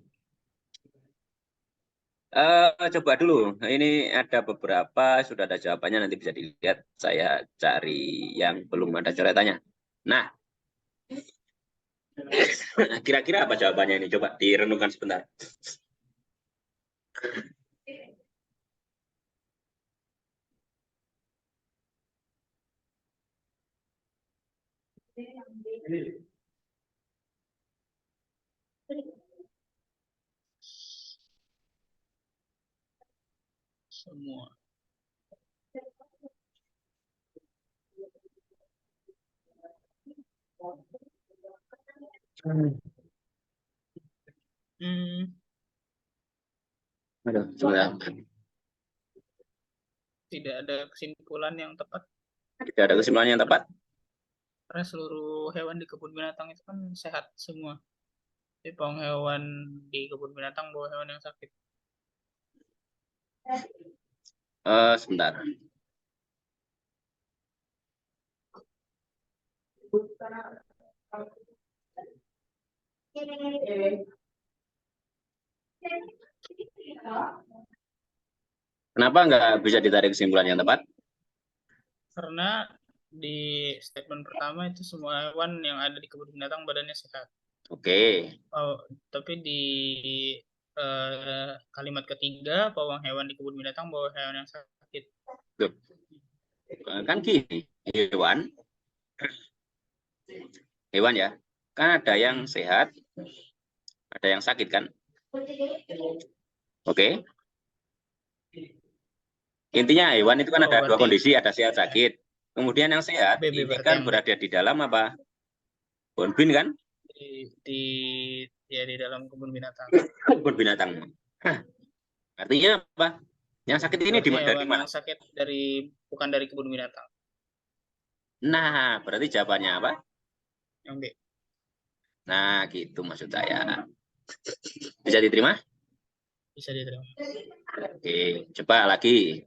Coba dulu. Ini ada beberapa, sudah ada jawabannya, nanti bisa dilihat. Saya cari yang belum ada coretannya. Nah, kira-kira apa jawabannya ini? Coba direnungkan sebentar. Semua. Aduh, sebentar. Tidak ada kesimpulan yang tepat. Tidak ada kesimpulan yang tepat. Karena seluruh hewan di kebun binatang itu kan sehat semua. Jadi hewan di kebun binatang bawa hewan yang sakit. Sebentar. Kenapa nggak bisa ditarik kesimpulan yang tepat? Karena di statement pertama itu semua hewan yang ada di kebun binatang badannya sehat. Oke. Tapi di kalimat ketiga, pawang hewan di kebun binatang bawa hewan yang sakit. Loh, kan gini, hewan ya, kan ada yang sehat, ada yang sakit kan? Oke. Intinya hewan itu kan ada dua kondisi, ada sehat sakit. Kemudian yang sehat ini kan berada di dalam apa? Kebun bin kan? Di dalam kebun binatang. Kebun binatang. Artinya apa? Yang sakit ini dari mana? Yang sakit bukan dari kebun binatang. Nah, berarti jawabannya apa? Yang B. Nah, gitu maksud saya. Bisa diterima? Bisa diterima. Oke, coba lagi.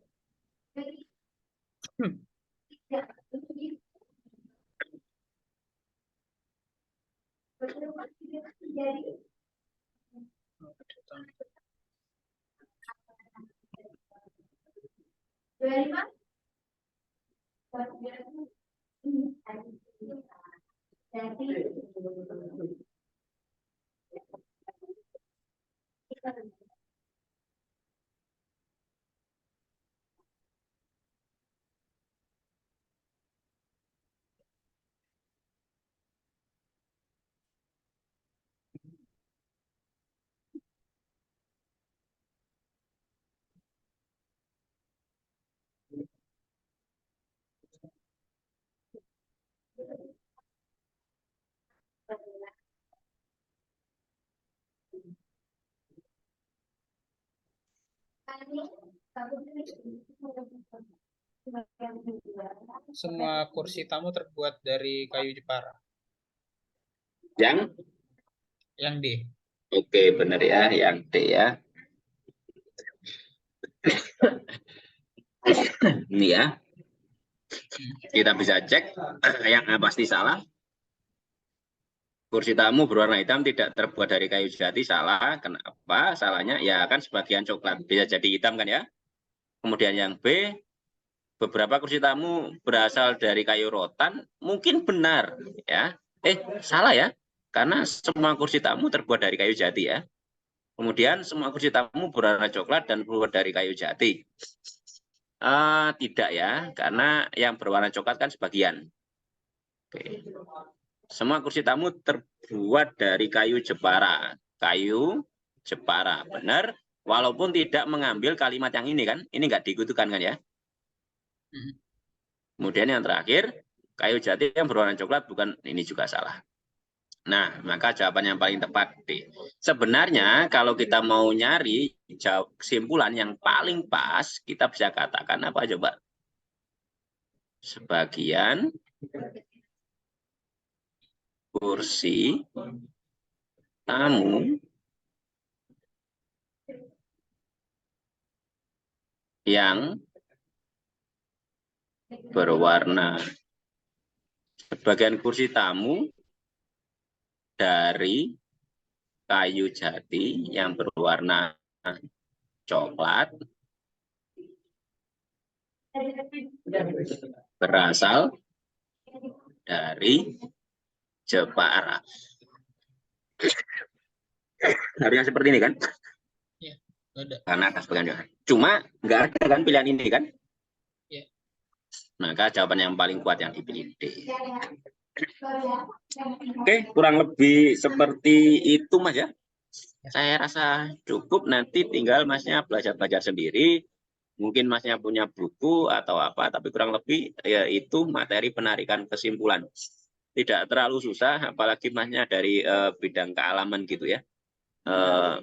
Semua kursi tamu terbuat dari kayu jepara. Yang D. Oke, benar ya, yang D ya. Ini ya. Kita bisa cek yang A pasti salah. Kursi tamu berwarna hitam tidak terbuat dari kayu jati, salah. Kenapa? Salahnya ya kan sebagian coklat bisa jadi hitam kan ya. Kemudian yang B, beberapa kursi tamu berasal dari kayu rotan, mungkin benar ya. Salah ya. Karena semua kursi tamu terbuat dari kayu jati ya. Kemudian semua kursi tamu berwarna coklat dan terbuat dari kayu jati. Tidak ya, karena yang berwarna coklat kan sebagian. Oke. Semua kursi tamu terbuat dari kayu jepara. Kayu jepara, benar. Walaupun tidak mengambil kalimat yang ini kan, ini nggak diikutukan kan ya. Kemudian yang terakhir, kayu jati yang berwarna coklat, bukan, ini juga salah. Nah, maka jawaban yang paling tepat D. Sebenarnya kalau kita mau nyari kesimpulan yang paling pas, kita bisa katakan apa coba? Sebagian kursi tamu yang berwarna, sebagian kursi tamu dari kayu jati yang berwarna coklat berasal dari Jepara. Harusnya seperti ini kan? Ya, ada. Karena atas bagian. Cuma nggak ada kan pilihan ini kan? Ya. Maka jawaban yang paling kuat yang dipilih D. Oke, kurang lebih seperti itu Mas ya. Saya rasa cukup, nanti tinggal Masnya belajar-belajar sendiri. Mungkin Masnya punya buku atau apa, tapi kurang lebih ya itu materi penarikan kesimpulan. Tidak terlalu susah, apalagi Masnya dari bidang kealaman gitu ya.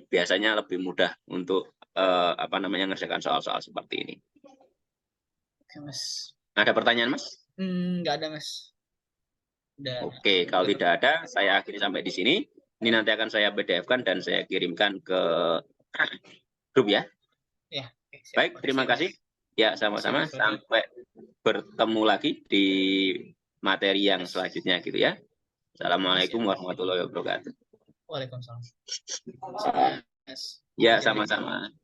biasanya lebih mudah untuk ngerjakan soal-soal seperti ini. Oke, Mas. Ada pertanyaan, Mas? Nggak ada, Mas. Udah. Oke, kalau tidak ada, saya akhiri sampai di sini. Ini nanti akan saya PDF-kan dan saya kirimkan ke grup ya. Ya, oke, siap. Baik, terima kasih. Ya, sama-sama. Sampai bertemu lagi di materi yang selanjutnya gitu ya. Assalamualaikum warahmatullahi wabarakatuh. Waalaikumsalam. Ya, sama-sama.